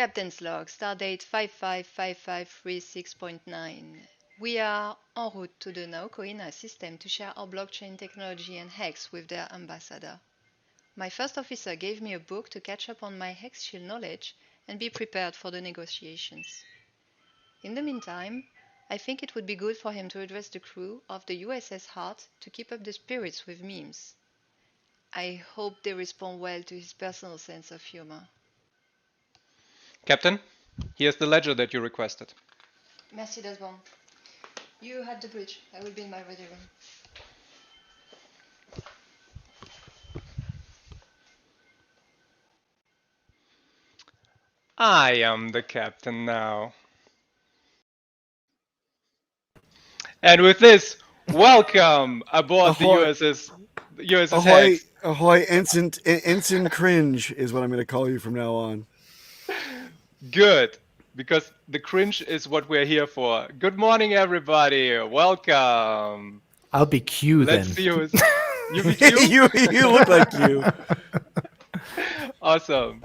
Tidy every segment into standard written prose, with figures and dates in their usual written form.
Captain's log, stardate 555536.9. We are en route to the now Coina system to share our blockchain technology and HEX with their ambassador. My first officer gave me a book to catch up on my HEX shield knowledge and be prepared for the negotiations. In the meantime, I think it would be good for him to address the crew of the USS Heart to keep up the spirits with memes. I hope they respond well to his personal sense of humor. Captain, here's the ledger that you requested. Merci, Desmond. You had the bridge. I will be in my ready room. I am the captain now. And with this, welcome aboard the USS HEX. Ahoy, Ensign Cringe is what I'm going to call you from now on. Good, because the cringe is what we're here for. Good morning, everybody. Welcome. I'll be Q then. Let's see who's... You be Q? you look like you. Awesome.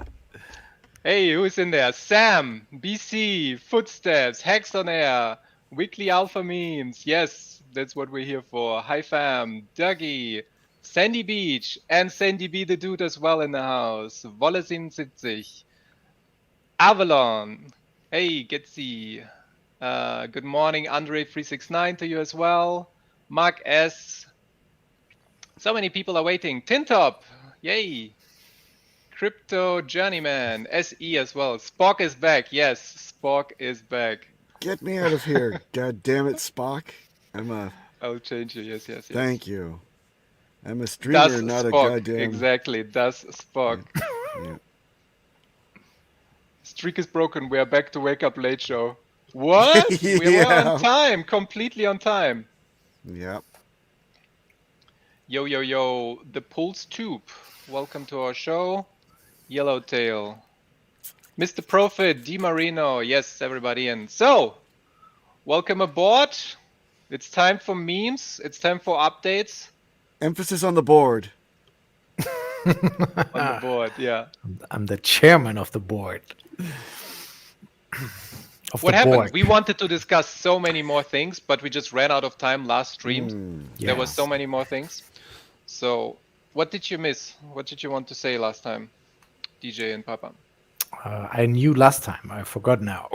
Hey, who's in there? Sam, BC, Footsteps, Hex on Air, Weekly Alpha Memes. Yes, that's what we're here for. Hi fam, Dougie, Sandy Beach, and Sandy B the dude as well in the house. Wolle77, Avalon. Hey, Getzi. Good morning, Andre369 to you as well. Mark S. So many people are waiting. Tintop, yay. Crypto Journeyman, SE as well. Spock is back. Yes, Spock is back. Get me out of here. God damn it, Spock. I'll change you. Yes. Thank you. I'm a streamer, Das not Spock. a goddamn... Exactly, Das Spock. Yeah. Streak is broken. We are back to Wake Up Late show. What? Yeah. We were on time. Completely on time. Yep. Yo. The Pulse Tube. Welcome to our show. Yellowtail. Mr. Prophet, Di Marino. Yes, everybody in. So, welcome aboard. It's time for memes. It's time for updates. Emphasis on the board. On the board, yeah. I'm the chairman of the board. What happened? We wanted to discuss so many more things, but we just ran out of time last stream. There was so many more things. So, what did you miss? What did you want to say last time, DJ and Papa? I knew last time. I forgot now.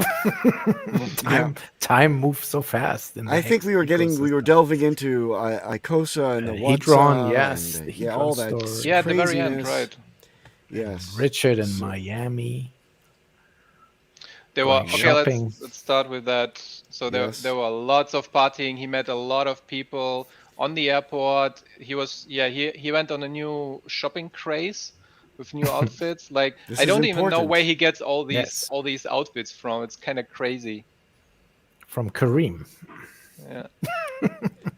Time moves so fast. I think we were delving into Icosa and the Hedron, yes, and, all that. Story. Yeah, at the very end, right? Yes. Richard in Miami. There were let's start with that. So there were lots of partying. He met a lot of people on the airport. He went on a new shopping craze with new outfits. Like I don't even know where he gets all these outfits from. It's kind of crazy. From Kareem. Yeah.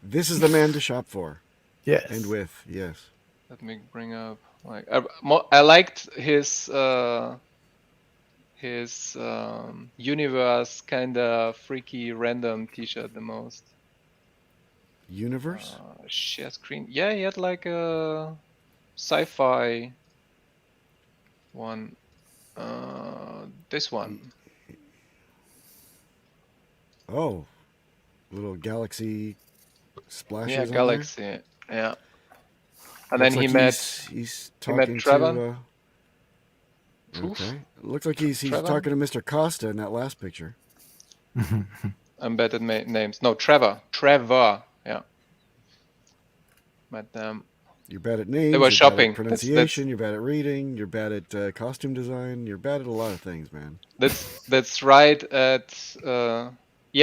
This is the man to shop for. Yes. And with, yes. Let me bring up like I liked his universe kind of freaky random t-shirt the most. Universe? Share screen. Yeah, he had like a sci-fi one. This one. Oh, little galaxy splashes. Yeah, galaxy. There. Yeah. And then he met Trevor. Okay. It looks like he's talking to Mr. Costa in that last picture. Embedded names. No, Trevor. Yeah. Met them. You're bad at names. They were shopping. Bad at pronunciation. You're bad at reading. You're bad at costume design. You're bad at a lot of things, man. That's right. Yeah,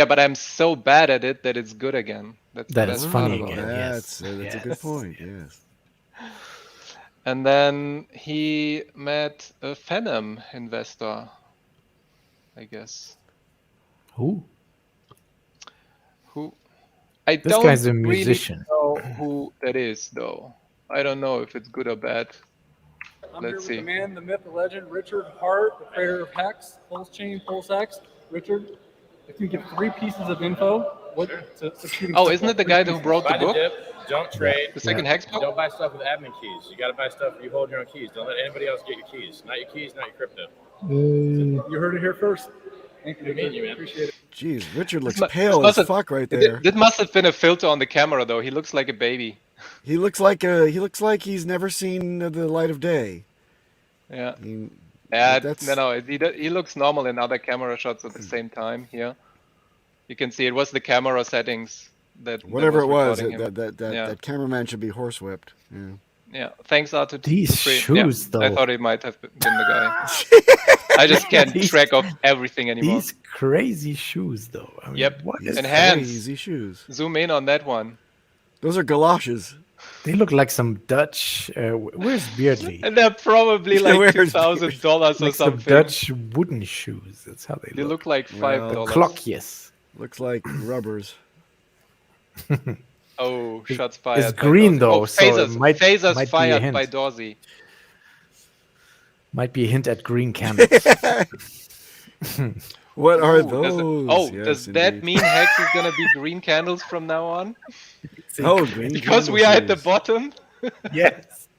but I'm so bad at it that it's good again. That's funny again. That's a good point. Yes. And then he met a Phenom investor, I guess. Who? I this don't guy's a musician. Really know who that is, though. I don't know if it's good or bad. I'm here with the man, the myth, the legend, Richard Hart, the creator of HEX, Pulse Chain, Pulse X. Richard, if you give 3 pieces of info, isn't it the guy who wrote the book? Don't trade. The second hex book? Don't buy stuff with admin keys. You got to buy stuff where you hold your own keys. Don't let anybody else get your keys. Not your keys, not your crypto. You heard it here first. Thank you, man. Appreciate it. Jeez, Richard looks pale as fuck right there. That must have been a filter on the camera, though. He looks like a baby. He looks like he's never seen the light of day. Yeah. He looks normal in other camera shots at the same time here. You can see it was the camera settings that whatever that was it was, that cameraman should be horsewhipped. Yeah. Yeah. Thanks out to these shoes though. I thought he might have been the guy. I just can't track of everything anymore. These crazy shoes though. I mean, yep. What and hands. Crazy shoes. Zoom in on that one. Those are galoshes. They look like some Dutch. Where's Beardley? And they're probably like $2,000 or like something. Some Dutch wooden shoes. That's how they look. They look like $5. Clock, looks like rubbers. Oh, shots fired. It's green though, so phasers, it might fired by Dorsey. Might be a hint at green candles. What are those? Does that mean Hex is gonna be green candles from now on? Green because we are at the bottom. Yes.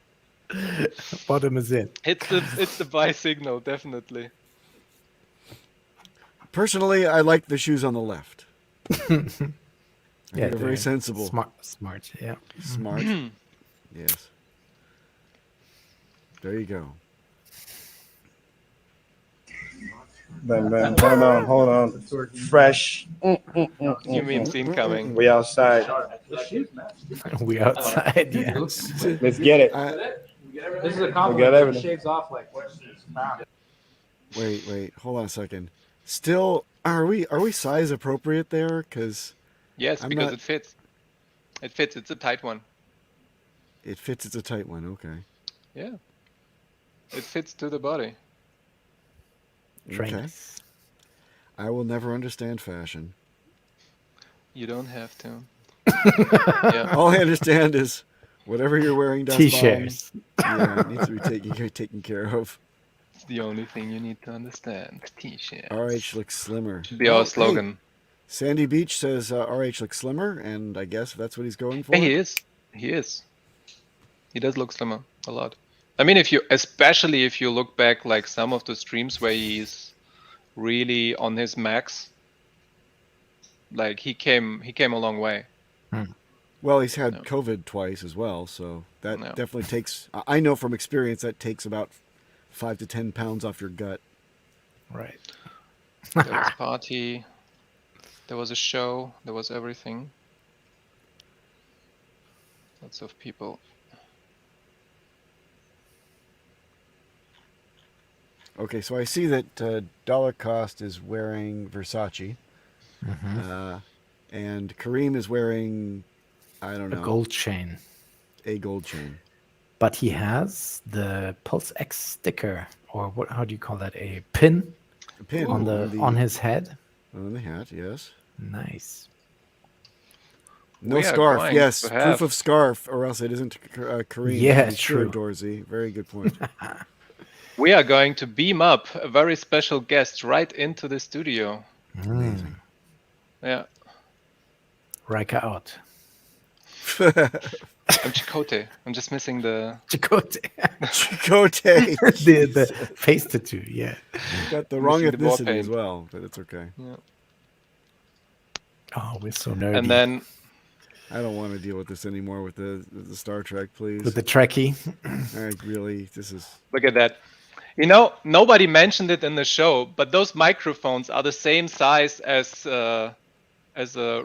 Bottom is in. It's the buy signal, definitely. Personally, I like the shoes on the left. Yeah, they're very sensible. Smart, yeah. Smart. Yes. There you go. Ben, hold on. Fresh. You mean incoming? We outside. We outside, yeah. Let's get it. This is a compliment. Shades off like Wait. Hold on a second. Still, are we size appropriate there? Because yes, because it fits. It fits. It's a tight one. It fits. It's a tight one. Okay. Yeah. It fits to the body. Okay. I will never understand fashion. You don't have to. Yeah. All I understand is whatever you're wearing down T-shirts. It needs to be taken care of. It's the only thing you need to understand. T-shirts. RH looks slimmer. Should be our slogan. Hey, Sandy Beach says RH looks slimmer, and I guess that's what he's going for. Hey, he is. He is. He does look slimmer a lot. I mean, especially if you look back like some of the streams where he's really on his max, like he came a long way. Well, he's had COVID twice as well, so that definitely takes. I know from experience that takes about 5 to 10 pounds off your gut. Right. There was a party. There was a show. There was everything. Lots of people. Okay, so I see that Dollar Cost is wearing Versace, and Kareem is wearing, I don't know, a gold chain. A gold chain. But he has the Pulse X sticker, or what? How do you call that? A pin. A pin on his head. On the hat, yes. Nice. No scarf. Yes, proof of scarf, or else it isn't Kareem. Yeah, true. Dorsey, very good point. We are going to beam up a very special guest right into the studio. Amazing. Yeah. Riker out. I'm Chicote. I'm just missing the... Chicote. Chicote. the face tattoo, yeah. Got the wrong ethnicity as well, but it's okay. Yeah. Oh, we're so nerdy. And then... I don't want to deal with this anymore with the Star Trek, please. With the Trekkie. This is... Look at that. You know, nobody mentioned it in the show, but those microphones are the same size as a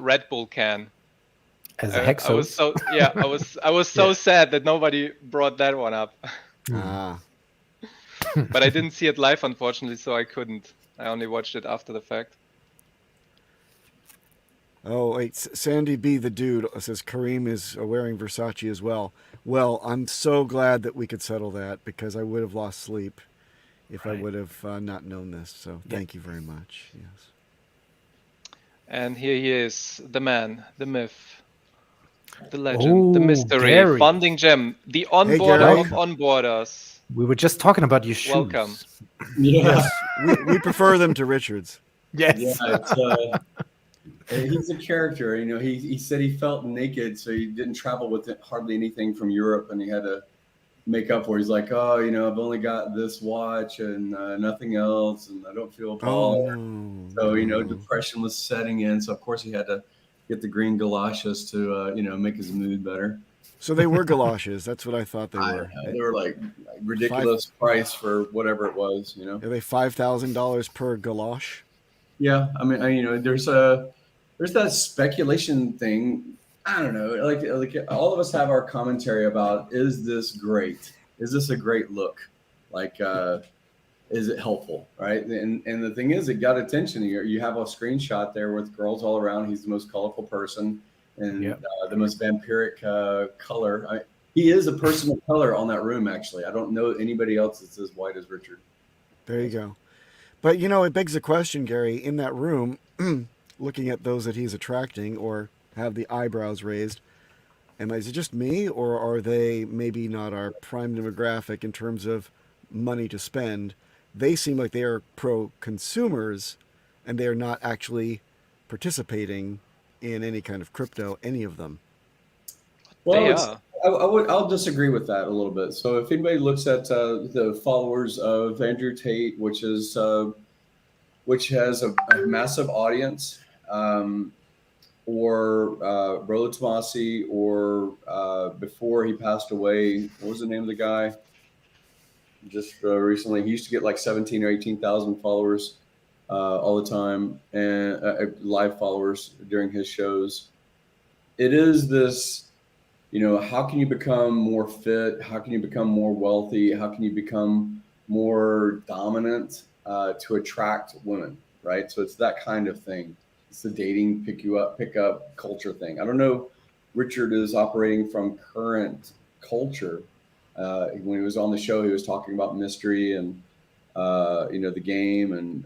Red Bull can. As a Hexos? I was so sad that nobody brought that one up. Ah. But I didn't see it live, unfortunately, so I couldn't. I only watched it after the fact. Oh, wait. Sandy B, the dude, says Kareem is wearing Versace as well. Well, I'm so glad that we could settle that because I would have lost sleep if I would have not known this. So thank you very much. Yes. And here he is, the man, the myth, the legend, the mystery, Gary. Funding Gem, the onboarder of onboarders. We were just talking about your shoes. Welcome. Yes. we prefer them to Richard's. Yes. Yeah, He's a character. He said he felt naked, so he didn't travel with hardly anything from Europe, and he had to make up for. He's like, oh, I've only got this watch and nothing else, and I don't feel baller. So depression was setting in. So of course he had to get the green galoshes to make his mood better. So they were galoshes. That's what I thought they were. They were like ridiculous price for whatever it was. Are they $5,000 per galosh? Yeah, I mean, there's that speculation thing. I don't know. Like all of us have our commentary about, is this great? Is this a great look? Like, is it helpful? Right. And the thing is, it got attention. You have a screenshot there with girls all around. He's the most colorful person and the most vampiric color. He is a person of color on that room, actually. I don't know anybody else that's as white as Richard. There you go. But, it begs the question, Gary, in that room, looking at those that he's attracting or have the eyebrows raised, is it just me, or are they maybe not our prime demographic in terms of money to spend? They seem like they are pro-consumers, and they are not actually participating in any kind of crypto, any of them. Well, I'll disagree with that a little bit. So if anybody looks at the followers of Andrew Tate, which has a massive audience, or Rollo Tomasi, or before he passed away, what was the name of the guy? Just recently, he used to get like 17 or 18,000 followers all the time, and live followers during his shows. It is this, how can you become more fit? How can you become more wealthy? How can you become more dominant to attract women, right? So it's that kind of thing. It's the dating, pick up culture thing. I don't know. Richard is operating from current culture. When he was on the show, he was talking about mystery and the game and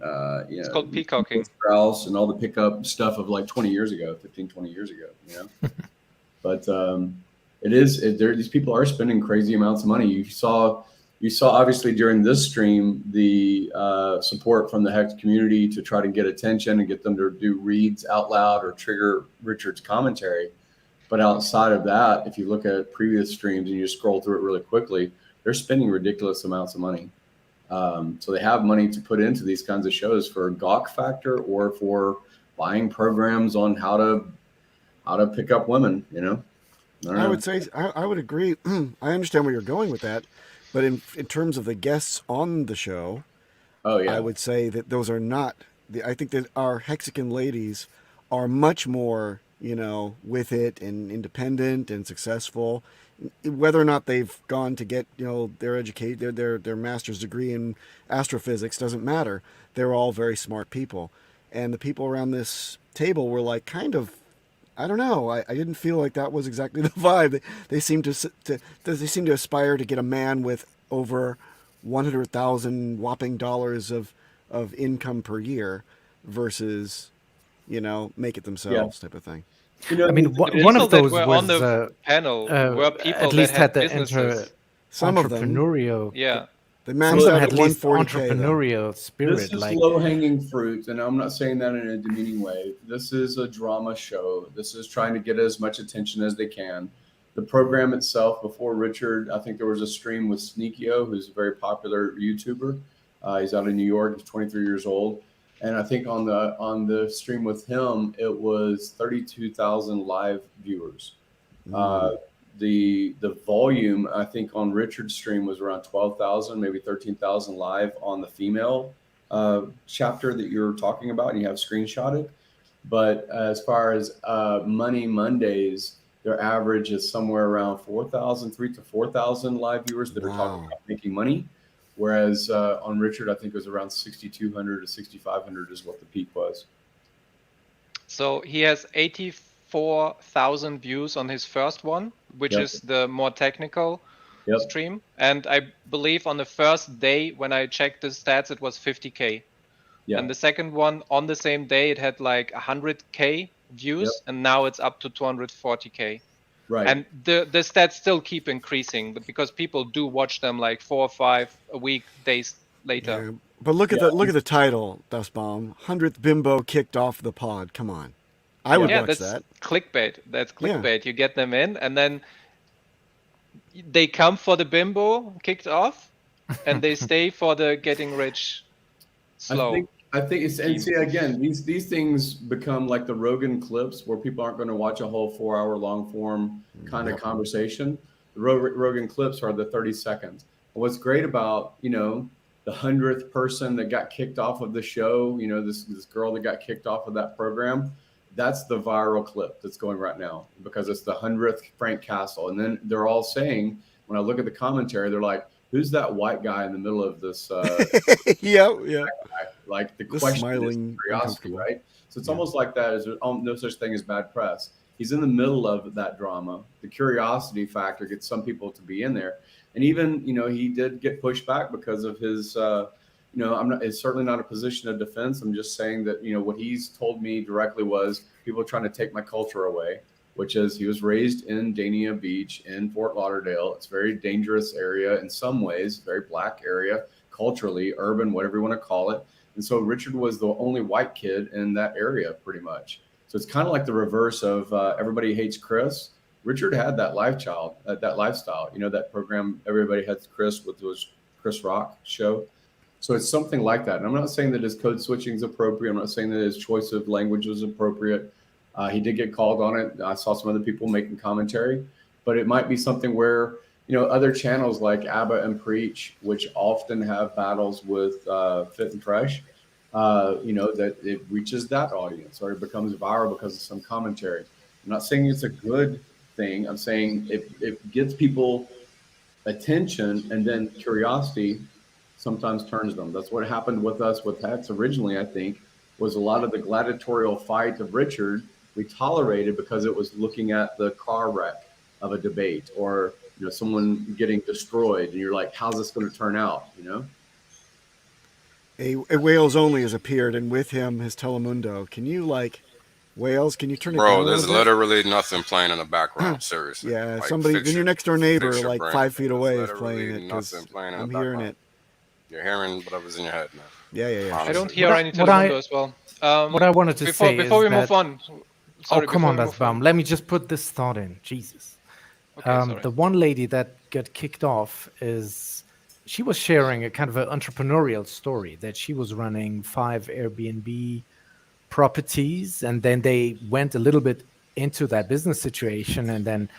it's called peacocking, Strauss and all the pickup stuff of like 20 years ago, 15, 20 years ago. But these people are spending crazy amounts of money. You saw obviously during this stream the support from the HEX community to try to get attention and get them to do reads out loud or trigger Richard's commentary. But outside of that, if you look at previous streams and you scroll through it really quickly, they're spending ridiculous amounts of money. So they have money to put into these kinds of shows for a gawk factor or for buying programs on how to pick up women, I would say I would agree. I understand where you're going with that, but in terms of the guests on the show, I would say that those are not. I think that our Hexican ladies are much more, with it and independent and successful. Whether or not they've gone to get, their master's degree in astrophysics doesn't matter. They're all very smart people, and the people around this table were like kind of. I don't know. I didn't feel like that was exactly the vibe. They seem to aspire to get a man with over 100,000 whopping dollars of income per year versus, make it themselves type of thing. One of those was on the panel were people at least that had the entrepreneurial. Yeah. The maxed out at least 140K, entrepreneurial spirit. This is low-hanging fruit, and I'm not saying that in a demeaning way. This is a drama show. This is trying to get as much attention as they can. The program itself, before Richard, I think there was a stream with Sneakio, who's a very popular YouTuber. He's out in New York. He's 23 years old. And I think on the stream with him, it was 32,000 live viewers. The volume, I think, on Richard's stream was around 12,000, maybe 13,000 live on the female chapter that you're talking about, and you have screenshotted. But as far as Money Mondays, their average is somewhere around 3,000 to 4,000 live viewers that are talking about making money. Whereas on Richard, I think it was around 6,200 to 6,500 is what the peak was. So he has 84,000 views on his first one, which is the more technical stream. And I believe on the first day when I checked the stats, it was 50K. And the second one on the same day, it had like 100K views, and now it's up to 240K. Right. And the stats still keep increasing because people do watch them like 4 or 5 a week days later. Yeah. But look at the title, Dustbomb. 100th bimbo kicked off the pod. Come on. I would watch that's that. Clickbait. That's clickbait. You get them in, and then they come for the bimbo kicked off, and they stay for the getting rich slow. I think it's, and see, again, these things become like the Rogan clips where people aren't going to watch a whole 4-hour long form kind of conversation. The Rogan clips are the 30 seconds. And what's great about, you know, the 100th person that got kicked off of the show, you know, this girl that got kicked off of that program, that's the viral clip that's going right now because it's the 100th Frank Castle. And then they're all saying, when I look at the commentary, they're like, who's that white guy in the middle of this? Yeah. Like the question smiling, is curiosity, right? So it's almost like that. Is no such thing as bad press. He's in the middle of that drama. The curiosity factor gets some people to be in there, and even, you know, he did get pushed back because of his. You know, it's certainly not a position of defense. I'm just saying that, you know, what he's told me directly was people trying to take my culture away, which is he was raised in Dania Beach in Fort Lauderdale. It's a very dangerous area in some ways, very black area, culturally, urban, whatever you want to call it. And so Richard was the only white kid in that area pretty much. So it's kind of like the reverse of Everybody Hates Chris. Richard had that lifestyle, you know, that program, Everybody Hates Chris, with was Chris Rock show. So it's something like that. And I'm not saying that his code switching is appropriate. I'm not saying that his choice of language was appropriate. He did get called on it. I saw some other people making commentary, but it might be something where, you know, other channels like Abba and Preach, which often have battles with Fit and Fresh, you know, that it reaches that audience or it becomes viral because of some commentary. I'm not saying it's a good thing. I'm saying it gets people attention, and then curiosity sometimes turns them. That's what happened with us with HEX originally, I think, was a lot of the gladiatorial fight of Richard we tolerated because it was looking at the car wreck of a debate or, you know, someone getting destroyed, and you're like, how's this going to turn out, you know? A Wales Only has appeared, and with him his Telemundo. Can you, like, Wales, can you turn it down? Bro, there's literally nothing playing in the background, seriously. Yeah, like, somebody, then your next door neighbor, like brain. 5 feet away, is There's playing it, nothing because playing in I'm the hearing background. it. You're hearing whatever's in your head, man. Yeah. I don't hear any Telemundo as well. What I wanted to say before is we move on. Sorry, come on, that's bomb. Let me just put this thought in. Jesus. Okay, the one lady that got kicked off she was sharing a kind of an entrepreneurial story that she was running 5 Airbnb properties, and then they went a little bit into that business situation, and then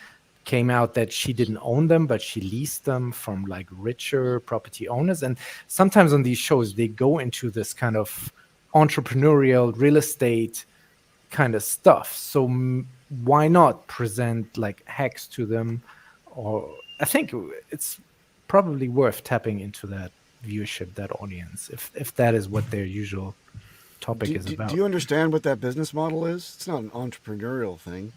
came out that she didn't own them, but she leased them from like richer property owners. And sometimes on these shows, they go into this kind of entrepreneurial real estate kind of stuff. So why not present like HEX to them? Or I think it's probably worth tapping into that viewership, that audience, if that is what their usual topic is about. Do you understand what that business model is? It's not an entrepreneurial thing.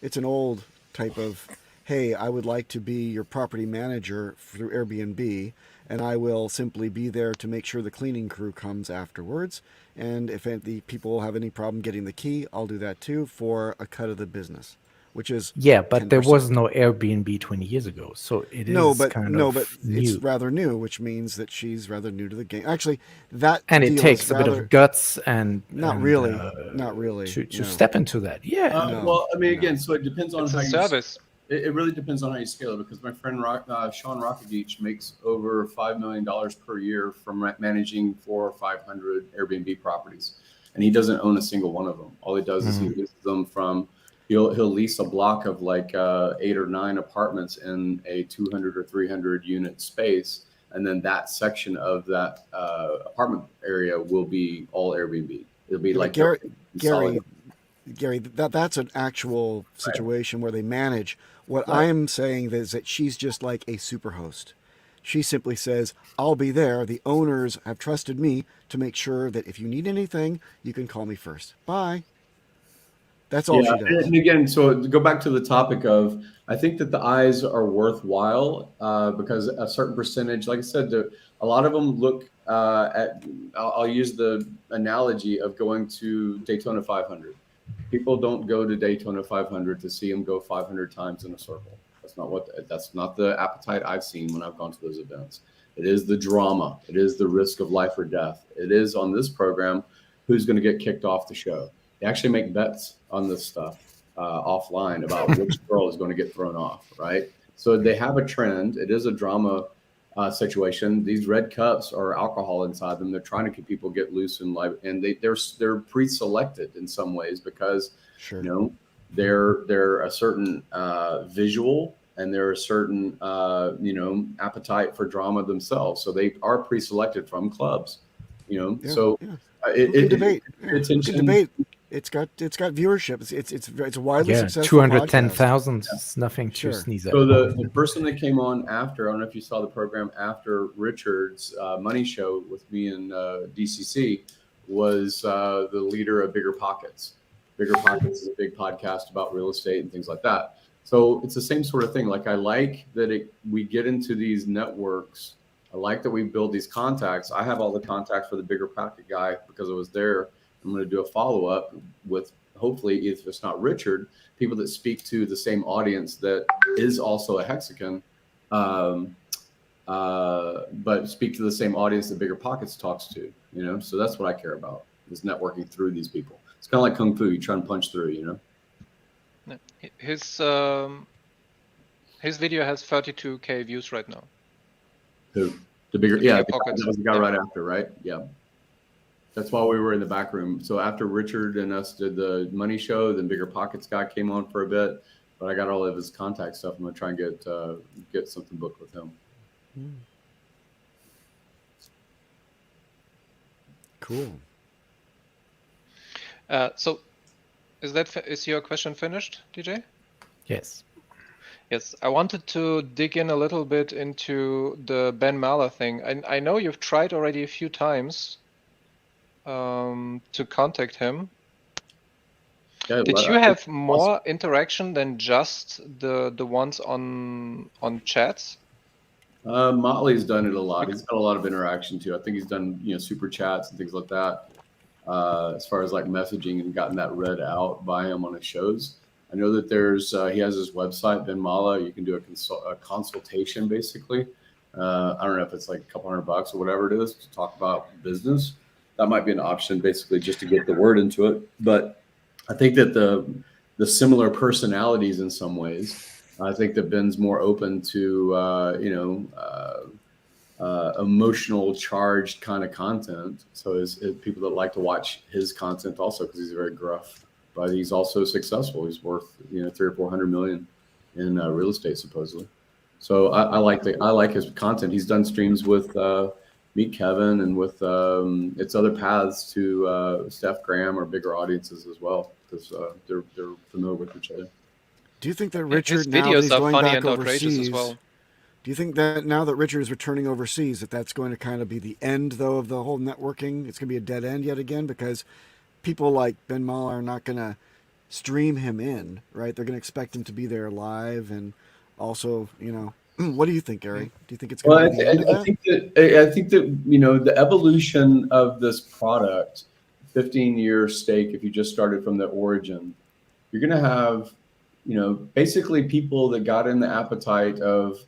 It's an old type of, hey, I would like to be your property manager through Airbnb, and I will simply be there to make sure the cleaning crew comes afterwards. And if the people have any problem getting the key, I'll do that too for a cut of the business, which is but 10%. There was no Airbnb 20 years ago, so it is new. It's rather new, which means that she's rather new to the game. Actually, that and it takes a bit of guts and not really to step into that. Well, I mean, again, so it depends on how you service. It really depends on how you scale it, because my friend Sean Rockagich makes over $5 million per year from managing 400 or 500 Airbnb properties, and he doesn't own a single one of them. All he does is he leases them from. He'll lease a block of like 8 or 9 apartments in a 200 or 300 unit space, and then that section of that apartment area will be all Airbnb. It'll be like Gary, that's an actual situation where they manage. What I am saying is that she's just like a super host. She simply says, I'll be there. The owners have trusted me to make sure that if you need anything, you can call me first. Bye. That's all she does. And again, so to go back to the topic of, I think that the eyes are worthwhile because a certain percentage, like I said, a lot of them look at, I'll use the analogy of going to Daytona 500. People don't go to Daytona 500 to see them go 500 times in a circle. That's not the appetite I've seen when I've gone to those events. It is the drama. It is the risk of life or death. It is on this program, who's going to get kicked off the show. They actually make bets on this stuff offline about which girl is going to get thrown off, right? So they have a trend. It is a drama situation. These red cups are alcohol inside them. They're trying to keep people get loose in life, and they're pre-selected in some ways because sure. You know, they're a certain visual, and they're a certain you know, appetite for drama themselves. So they are pre-selected from clubs. You know, yeah, so yeah. It's debate. It's got viewership. It's a widely successful 210,000 is nothing to sneeze at. So the person that came on after, I don't know if you saw the program after Richard's money show with me and DCC, was the leader of Bigger Pockets. Bigger Pockets is a big podcast about real estate and things like that. So it's the same sort of thing. Like, I like that we get into these networks. I like that we build these contacts. I have all the contacts for the Bigger Pocket guy because I was there. I'm going to do a follow-up with, hopefully, if it's not Richard, people that speak to the same audience that is also a Hexican, but speak to the same audience that Bigger Pockets talks to, you know? So that's what I care about, is networking through these people. It's kind of like Kung Fu. You try and punch through, you know? His video has 32K views right now. Who? The Bigger, yeah, that was the guy right after, right? Yeah. That's why we were in the back room. So after Richard and us did the money show, then Bigger Pockets guy came on for a bit, but I got all of his contact stuff. I'm gonna try and get something booked with him. Cool. So is your question finished, DJ? Yes. Yes, I wanted to dig in a little bit into the Ben Maller thing. I know you've tried already a few times to contact him. Yeah, Did you have more interaction than just the ones on chats? Motley's done it a lot. He's got a lot of interaction too. I think he's done, you know, super chats and things like that. As far as like messaging, and gotten that read out by him on his shows. I know that there's he has his website, Ben Mala. You can do a consultation basically. I don't know if it's like a couple $100 or whatever it is to talk about business. That might be an option, basically, just to get the word into it. But I think that the similar personalities in some ways. I think that Ben's more open to you know, emotional charged kind of content. So is people that like to watch his content also, because he's very gruff. But he's also successful. He's worth, you know, 300 or 400 million in real estate supposedly. So I like his content. He's done streams with Meet Kevin and with its other paths to Steph Graham or bigger audiences as well, because they're familiar with each other. Do you think that Richard, his now that videos he's are going funny back and outrageous overseas, as well. do you think that now that Richard is returning overseas, that's going to kind of be the end, though, of the whole networking? It's going to be a dead end yet again, because people like Ben Mala are not going to stream him in, right? They're going to expect him to be there live, and also, you know, what do you think, Gary? Do you think it's going to be the end of that? I think that, you know, the evolution of this product, 15-year stake, if you just started from the origin, you're going to have, you know, basically people that got in the appetite of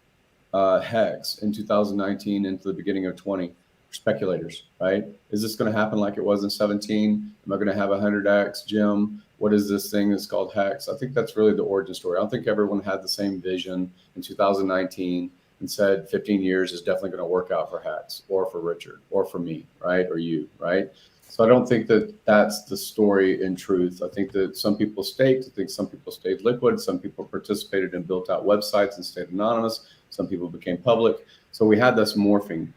HEX in 2019 into the beginning of 20, speculators, right? Is this going to happen like it was in 17? Am I going to have 100x, Jim? What is this thing that's called HEX? I think that's really the origin story. I don't think everyone had the same vision in 2019 and said 15 years is definitely going to work out for HEX or for Richard or for me, right? Or you, right? So I don't think that that's the story in truth. I think that some people staked. I think some people stayed liquid. Some people participated and built out websites and stayed anonymous. Some people became public. So we had this morphing.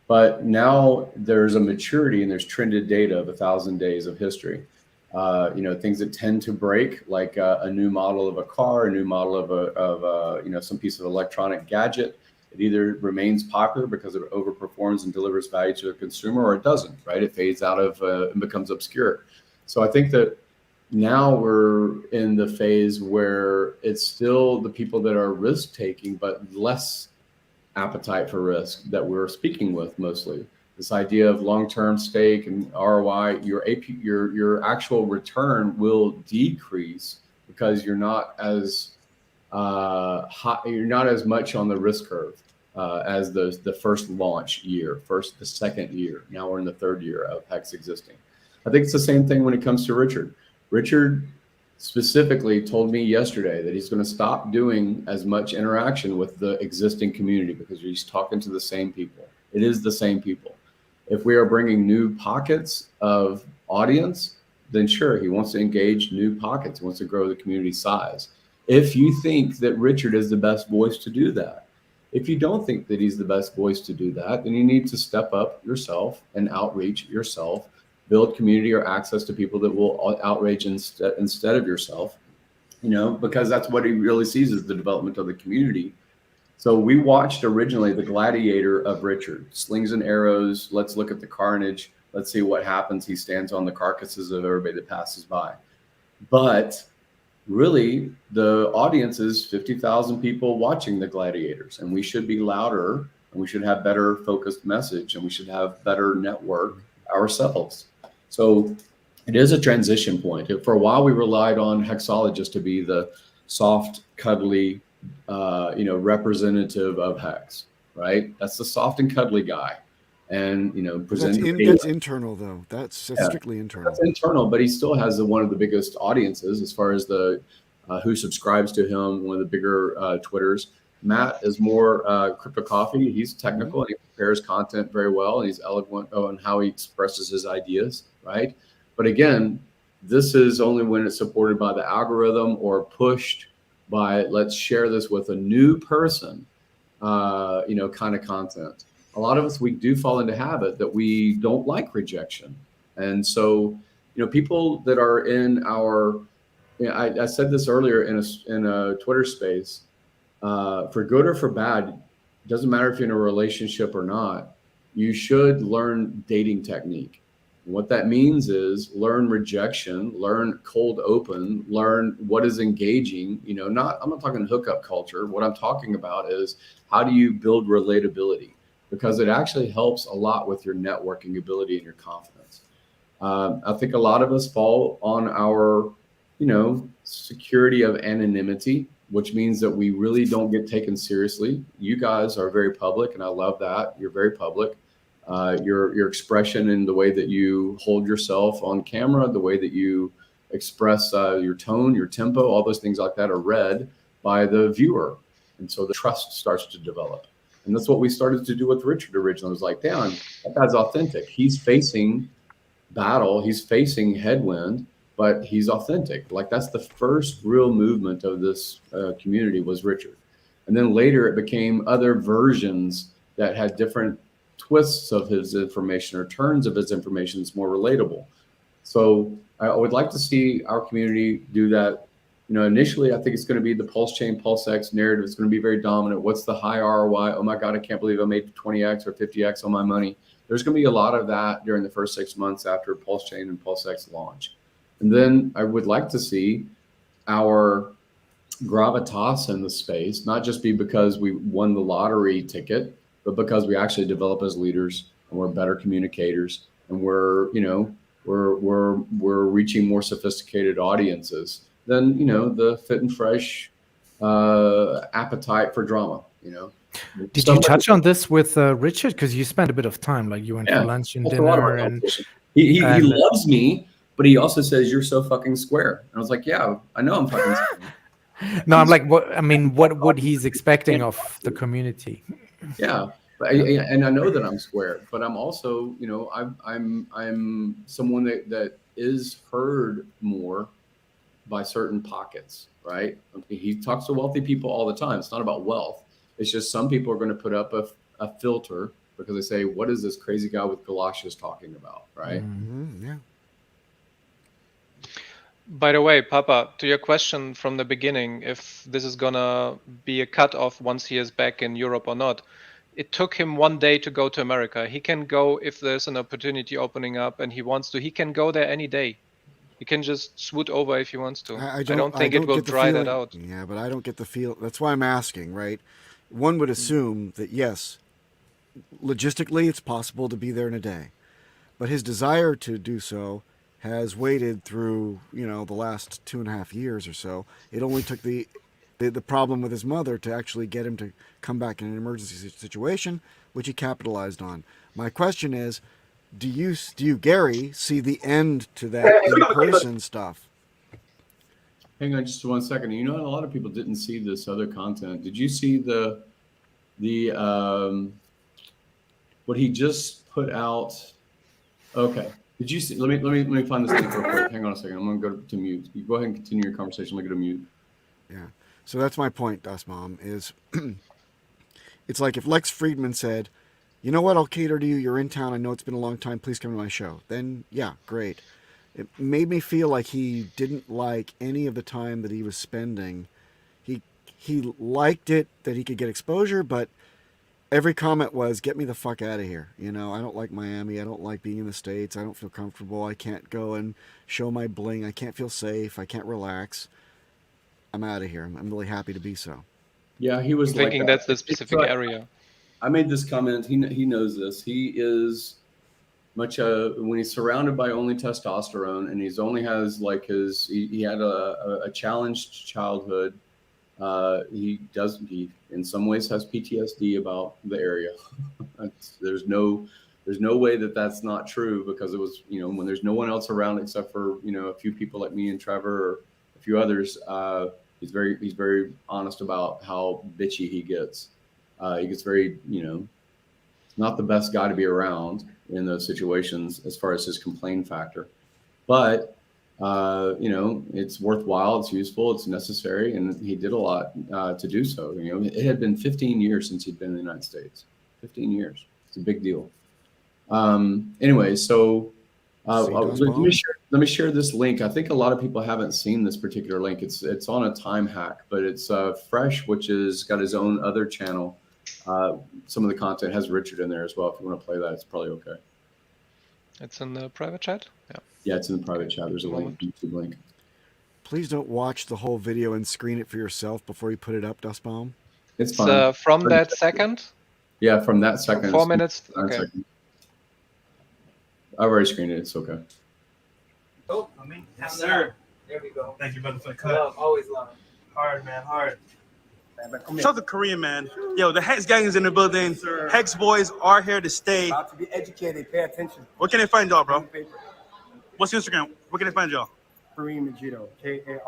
But now there's a maturity and there's trended data of 1,000 days of history. You know, things that tend to break, like a new model of a car, a new model of you know, some piece of electronic gadget. It either remains popular because it overperforms and delivers value to the consumer, or it doesn't, right? It fades out of and becomes obscure. So I think that now we're in the phase where it's still the people that are risk taking, but less appetite for risk that we're speaking with mostly. This idea of long-term stake and ROI, your actual return will decrease because you're not as high, you're not as much on the risk curve as the first launch year, the second year. Now we're in the third year of HEX existing. I think it's the same thing when it comes to Richard. Richard specifically told me yesterday that he's going to stop doing as much interaction with the existing community because he's talking to the same people. It is the same people. If we are bringing new pockets of audience, then sure, he wants to engage new pockets. He wants to grow the community size. If you think that Richard is the best voice to do that, if you don't think that he's the best voice to do that, then you need to step up yourself and outreach yourself, build community or access to people that will outrage instead of yourself, because that's what he really sees as the development of the community. So we watched originally the gladiator of Richard, slings and arrows. Let's look at the carnage. Let's see what happens. He stands on the carcasses of everybody that passes by. But really, the audience is 50,000 people watching the gladiators, and we should be louder, and we should have better focused message, and we should have better network ourselves. So it is a transition point. For a while, we relied on Hexologists to be the soft, cuddly, representative of Hex, right? That's the soft and cuddly guy. And, present that's internal, though. That's strictly internal. That's internal, but he still has one of the biggest audiences as far as the who subscribes to him, one of the bigger Twitters. Matt is more Crypto Coffee. He's technical and he prepares content very well, and he's eloquent on how he expresses his ideas, right? But again, this is only when it's supported by the algorithm or pushed by, let's share this with a new person, kind of content. A lot of us, we do fall into habit that we don't like rejection. And so, people that are in our, I said this earlier in a Twitter space, for good or for bad, it doesn't matter if you're in a relationship or not, you should learn dating technique. And what that means is learn rejection, learn cold open, learn what is engaging, I'm not talking hookup culture. What I'm talking about is how do you build relatability? Because it actually helps a lot with your networking ability and your confidence. I think a lot of us fall on our, security of anonymity, which means that we really don't get taken seriously. You guys are very public, and I love that. You're very public. Your expression and the way that you hold yourself on camera, the way that you express your tone, your tempo, all those things like that are read by the viewer. And so the trust starts to develop. And that's what we started to do with Richard originally. It was like, damn, that guy's authentic. He's facing battle. He's facing headwind, but he's authentic. Like that's the first real movement of this community was Richard. And then later it became other versions that had different twists of his information or turns of his information that's more relatable. So I would like to see our community do that. Initially, I think it's going to be the Pulse Chain, Pulse X narrative. It's going to be very dominant. What's the high ROI? Oh my God, I can't believe I made 20X or 50X on my money. There's going to be a lot of that during the first 6 months after Pulse Chain and Pulse X launch. And then I would like to see our gravitas in the space, not just be because we won the lottery ticket, but because we actually develop as leaders and we're better communicators and we're reaching more sophisticated audiences than the fit and fresh appetite for drama. Did you touch on this with Richard? Because you spent a bit of time, like you went for lunch and dinner, and he loves me, but he also says you're so fucking square. And I was like, yeah, I know I'm fucking square. No, I'm like, what he's expecting of the community. Yeah. And I know that I'm square, but I'm also, I'm someone that is heard more by certain pockets, right? He talks to wealthy people all the time. It's not about wealth. It's just some people are going to put up a filter because they say, what is this crazy guy with galoshes talking about, right? Mm-hmm, yeah. By the way, Papa, to your question from the beginning, if this is going to be a cutoff once he is back in Europe or not, it took him 1 day to go to America. He can go if there's an opportunity opening up and he wants to. He can go there any day. He can just swoot over if he wants to. I don't think it will dry that out. Yeah, but I don't get the feel. That's why I'm asking, right? One would assume that, yes, logistically it's possible to be there in a day. But his desire to do so has waited through, the last 2.5 years or so. It only took the problem with his mother to actually get him to come back in an emergency situation, which he capitalized on. My question is, do you, Gary, see the end to that in-person stuff? Hang on just 1 second. You know, a lot of people didn't see this other content. Did you see the what he just put out? Okay. Did you see? Let me find this link real quick. Hang on a second. I'm gonna go to mute. You go ahead and continue your conversation. Let me go to mute. Yeah. So that's my point, Das Mom, is it's like if Lex Friedman said, you know what, I'll cater to you. You're in town. I know it's been a long time. Please come to my show. Then, yeah, great. It made me feel like he didn't like any of the time that he was spending. He liked it that he could get exposure, but every comment was, get me the fuck out of here. You know, I don't like Miami. I don't like being in the States. I don't feel comfortable. I can't go and show my bling. I can't feel safe. I can't relax. I'm out of here. I'm really happy to be so. Yeah, he was thinking like that's the specific area. I made this comment. He knows this. He is much when he's surrounded by only testosterone and he's only has like he had a challenged childhood. He in some ways has PTSD about the area. There's no way that that's not true, because it was, you know, when there's no one else around except for, you know, a few people like me and Trevor or a few others. He's very honest about how bitchy he gets. He gets very, you know, not the best guy to be around in those situations as far as his complaint factor, but you know, it's worthwhile, it's useful, it's necessary, and he did a lot to do so. You know, it had been 15 years since he'd been in the United States. 15 years. It's a big deal. Anyway, so let me share this link. I think a lot of people haven't seen this particular link. It's on a time hack, but it's Fresh, which is got his own other channel. Some of the content has Richard in there as well. If you want to play that, it's probably okay. It's in the private chat? Yeah. Yeah, it's in the private chat. There's a link, YouTube link. Please don't watch the whole video and screen it for yourself before you put it up, Dustbaum. It's fine. From that second? Yeah, from that second. 4 minutes? Okay. I've already screened it. It's okay. Oh, I mean, yes, sir. There we go. Thank you, brother, for the cut. Love, always love. Hard, man, hard. Shout out to Korean, man. Yo, the Hex gang is in the building. Yes, Hex boys are here to stay. About to be educated. Pay attention. Where can they find y'all, bro? What's your Instagram? Where can they find y'all? Kareem Majito. Karim.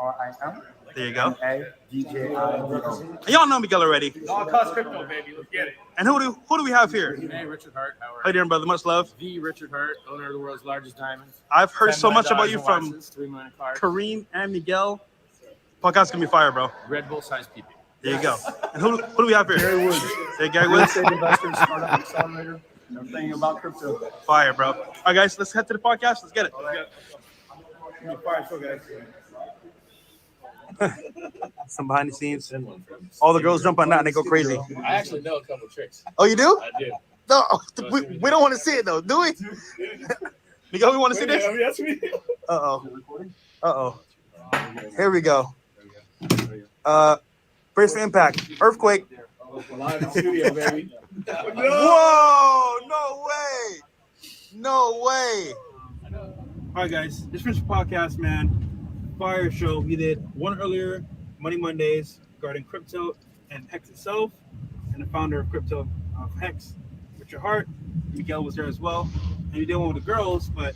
There you go. Majito. And y'all know Miguel already. All cost crypto, baby. Let's get it. And who do we have here? Hey, Richard Hart. How are you doing, brother? Much love. The Richard Hart, owner of the world's largest diamonds. I've heard so much about you from watches, Kareem and Miguel. Podcast gonna be fire, bro. Red Bull size people. There you go. And who do we have here? Gary Woods. Hey, Gary Woods. Investor, startup accelerator. Everything about crypto. Fire, bro. All right, guys, let's head to the podcast. Let's get it. Fire show, guys. Some behind the scenes. All the girls jump on that and they go crazy. I actually know a couple of tricks. Oh, you do? I do. No, we don't want to see it though, do we? Miguel, we want to see this? Yes, we do. Uh-oh. Here we go. Brace for impact. Earthquake. Live in studio, baby. Whoa! No way! All right, guys. This is podcast, man. Fire show. We did one earlier, Money Mondays, regarding crypto and Hex itself, and the founder of crypto of Hex, Richard Hart. Miguel was there as well. And you did one with the girls, but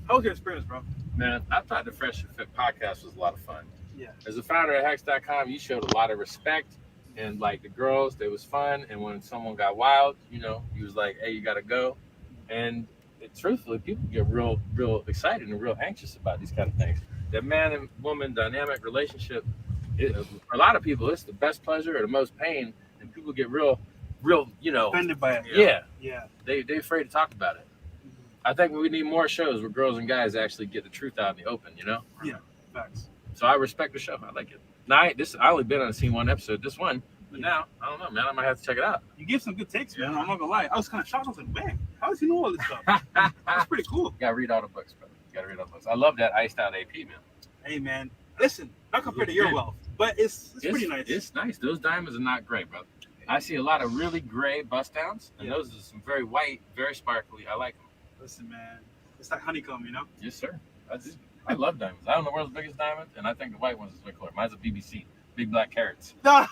how was your experience, bro? Man, I thought the Fresh Fit podcast was a lot of fun. Yeah. As a founder at Hex.com, you showed a lot of respect, and like the girls, they was fun. And when someone got wild, you know, he was like, "Hey, you gotta go." And truthfully, people get real excited and real anxious about these kind of things. That man and woman dynamic relationship, for a lot of people, it's the best pleasure or the most pain, and people get real, you know, Offended by it. Yeah. They afraid to talk about it. I think we need more shows where girls and guys actually get the truth out in the open, you know? Yeah, facts. So I respect the show. I like it. Now, I only been on seen one episode, this one, but now, I don't know, man. I might have to check it out. You give some good takes, man. I'm not gonna lie. I was kind of shocked. I was like, man, how does he know all this stuff? That's pretty cool. You gotta read all the books, brother. You gotta read all the books. I love that iced out AP, man. Hey, man. Listen, not compared to your wealth, but it's pretty nice. It's nice. Those diamonds are not gray, brother. I see a lot of really gray bust downs, and those are some very white, very sparkly. I like them. Listen, man. It's like honeycomb, you know? Yes, sir. I love diamonds. I own the world's biggest diamond, and I think the white ones is way cooler. Mine's a BBC, big black carrots. Y'all heard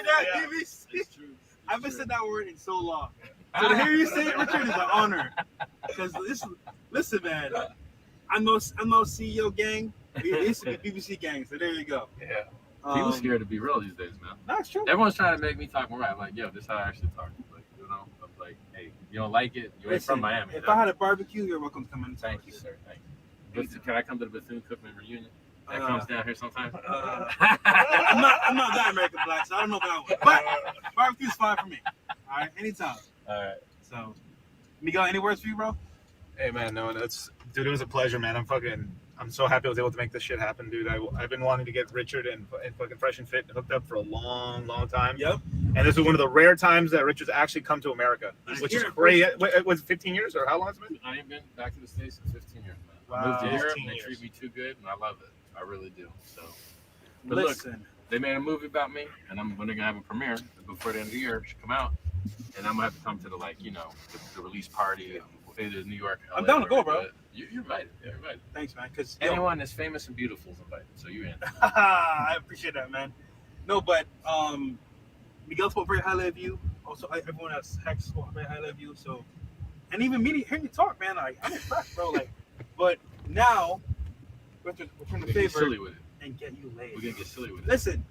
that, BBC? It's true. I haven't said that word in so long. So to hear you say it, Richard, is an honor. Because listen, man. I know CEO gang, It used to be BBC gang, so there you go. Yeah. People scared to be real these days, man. That's true. Everyone's trying to make me talk more. I'm like, yo, this is how I actually talk. Like, you know, I'm like, hey, you don't like it? You ain't from Miami. If I had a barbecue, you're welcome to come in. Thank you, sir. Thank you. Can I come to the Bethune-Cookman reunion? That comes down here sometime. I'm not that American Black, so I don't know about that one. But barbecue's fine for me. All right, anytime. All right. So, Miguel, any words for you, bro? Hey, man, no, dude, it was a pleasure, man. I'm so happy I was able to make this shit happen, dude. I've been wanting to get Richard and fucking Fresh and Fit hooked up for a long, long time. Yep. And this is one of the rare times that Richard's actually come to America, which is great. Was it 15 years or how long has it been? I ain't been back to the States in 15 years, man. Wow. I moved to Europe and they treat me too good, and I love it. I really do. So, but listen, look, they made a movie about me, and when they're gonna have a premiere before the end of the year, it should come out, and I'm gonna have to come to the the release party, either New York. LA, I'm down to go, bro. You're invited. You're invited. Thanks, man. Because anyone that's famous and beautiful is invited, so you're in. I appreciate that, man. No, but Miguel spoke very highly of you. Also, everyone else HEX spoke very highly of you. So, and even me hearing you talk, man, like I'm impressed, bro. Like, but now. We're trying to favor silly with it and get you laid. We're gonna get silly with it. Listen,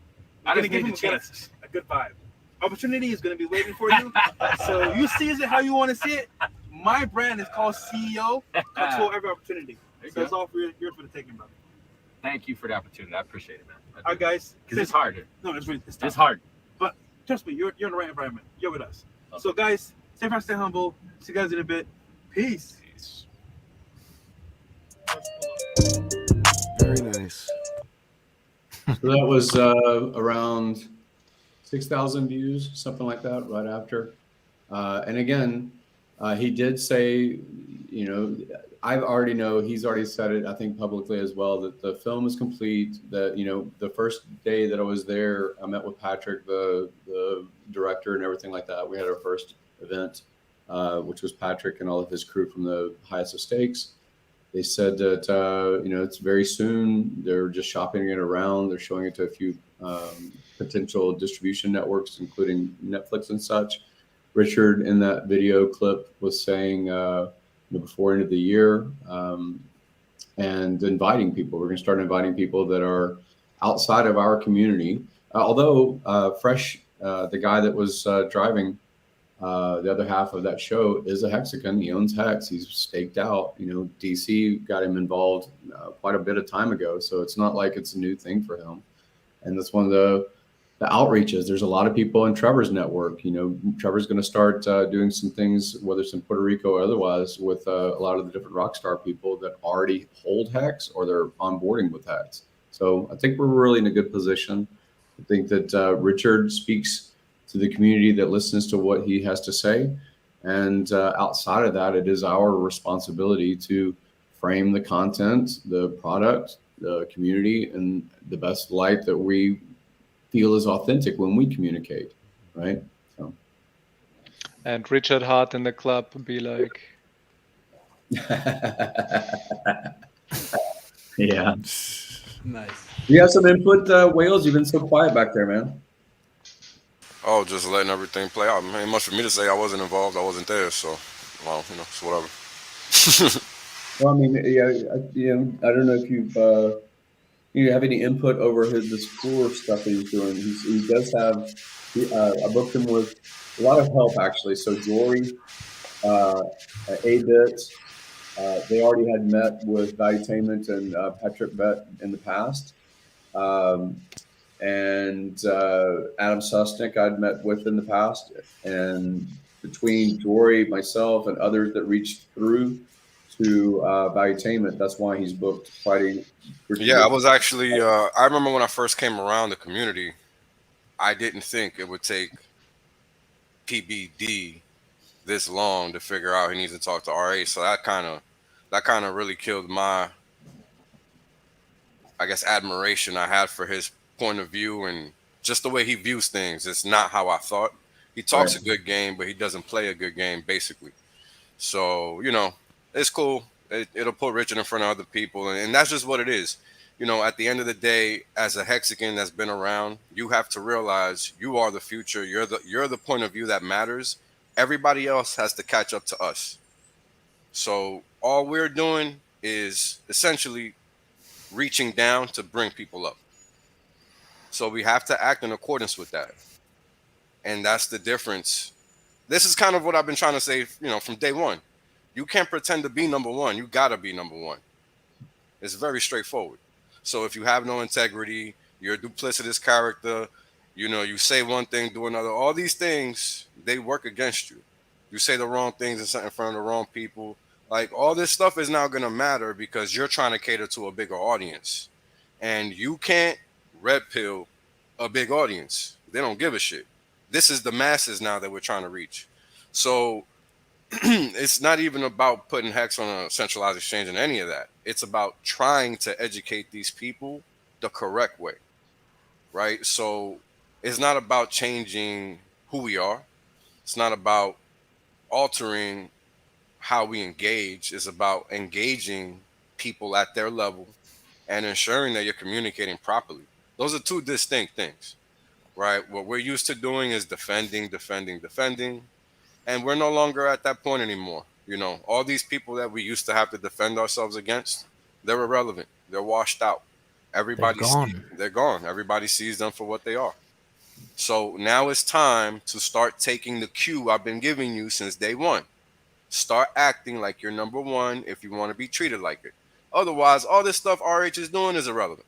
I'm gonna give him chances. A good vibe. Opportunity is gonna be waiting for you. So you seize it how you want to see it. My brand is called CEO. Control every opportunity. So it's all for yours for the taking, brother. Thank you for the opportunity. I appreciate it, man. All right, guys. Because it's hard. No, it's hard. But trust me, you're in the right environment. You're with us. Okay. So guys, stay fast, stay humble. See you guys in a bit. Peace. Very nice. So that was around 6,000 views, something like that, right after. And again, he did say, he's already said it, I think publicly as well, that the film is complete, that, the first day that I was there, I met with Patrick, the director and everything like that. We had our first event, which was Patrick and all of his crew from the Highest of Stakes. They said that, it's very soon. They're just shopping it around. They're showing it to a few potential distribution networks, including Netflix and such. Richard, in that video clip, was saying before end of the year and inviting people. We're going to start inviting people that are outside of our community. Although Fresh, the guy that was driving the other half of that show, is a Hexican. He owns HEX. He's staked out. DC got him involved quite a bit of time ago. So it's not like it's a new thing for him. And that's one of the outreaches. There's a lot of people in Trevor's network. Trevor's going to start doing some things, whether it's in Puerto Rico or otherwise, with a lot of the different rock star people that already hold HEX or they're onboarding with HEX. So I think we're really in a good position. I think that Richard speaks to the community that listens to what he has to say. And outside of that, it is our responsibility to frame the content, the product, the community, in the best light that we feel is authentic when we communicate, right? So. And Richard Hart in the club be like... Yeah. Nice. You have some input, Wales? You've been so quiet back there, man. Oh, just letting everything play out. Ain't much for me to say. I wasn't involved. I wasn't there. So, well, it's whatever. Well, I mean, yeah, I don't know if you have any input over this tour stuff that he's doing. He does have, I booked him with a lot of help, actually. So Jory, A-Bit, they already had met with Valuetainment and Patrick Bet in the past. And Adam Susnick I'd met with in the past. And between Jory, myself, and others that reached through to Valuetainment, that's why he's booked fighting. Yeah, I was actually, I remember when I first came around the community, I didn't think it would take PBD this long to figure out he needs to talk to RA. So that kind of really killed my, I guess, admiration I had for his point of view and just the way he views things. It's not how I thought. He talks a good game, but he doesn't play a good game, basically. So, it's cool. It'll put Richard in front of other people, and that's just what it is. At the end of the day, as a Hexican that's been around, you have to realize you are the future. You're the point of view that matters. Everybody else has to catch up to us. So all we're doing is essentially reaching down to bring people up. So we have to act in accordance with that. And that's the difference. This is kind of what I've been trying to say, from day one. You can't pretend to be number one. You got to be number one. It's very straightforward. So if you have no integrity, you're a duplicitous character, you say one thing, do another. All these things, they work against you. You say the wrong things in front of the wrong people. Like, all this stuff is now going to matter because you're trying to cater to a bigger audience. And you can't red pill a big audience. They don't give a shit. This is the masses now that we're trying to reach. So it's not even about putting Hex on a centralized exchange and any of that. It's about trying to educate these people the correct way, right? So it's not about changing who we are. It's not about altering how we engage. It's about engaging people at their level and ensuring that you're communicating properly. Those are two distinct things, right? What we're used to doing is defending. And we're no longer at that point anymore. All these people that we used to have to defend ourselves against, they're irrelevant. They're washed out. They're gone. Everybody sees them for what they are. So now it's time to start taking the cue I've been giving you since day one. Start acting like you're number one if you want to be treated like it. Otherwise, all this stuff RH is doing is irrelevant.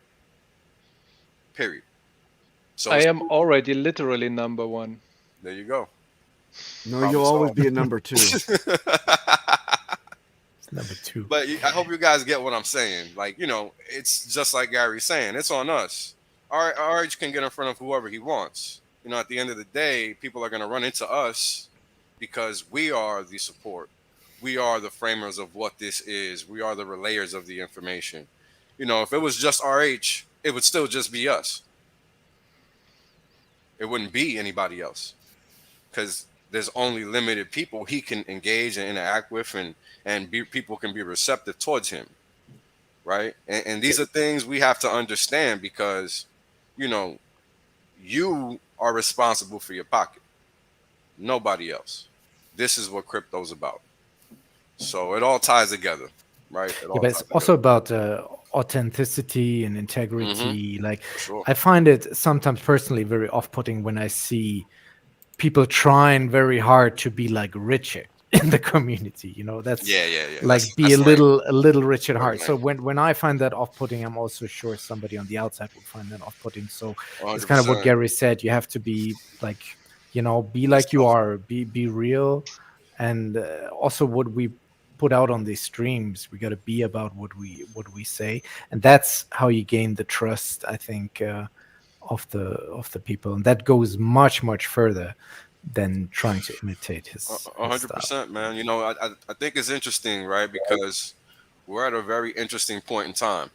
Period. So I am already literally number one. There you go. No, you'll always be a number two. Number two. But I hope you guys get what I'm saying. Like, it's just like Gary's saying. It's on us. RH can get in front of whoever he wants. At the end of the day, people are going to run into us because we are the support. We are the framers of what this is. We are the relayers of the information. If it was just RH, it would still just be us. It wouldn't be anybody else because there's only limited people he can engage and interact with, and people can be receptive towards him, right? And these are things we have to understand because, you are responsible for your pocket. Nobody else. This is what crypto's about. So it all ties together, right? But it's also about authenticity and integrity. Like, sure. I find it sometimes personally very off-putting when I see people trying very hard to be like Richard in the community. That's like that's a little Richard Hart. So when I find that off-putting, I'm also sure somebody on the outside would find that off-putting. So 100%. It's kind of what Gary said. You have to be like, be like you are, be real, and also what we put out on these streams, we got to be about what we say, and that's how you gain the trust, I think, of the people, and that goes much further than trying to imitate his 100%, man. I think it's interesting, right? Because we're at a very interesting point in time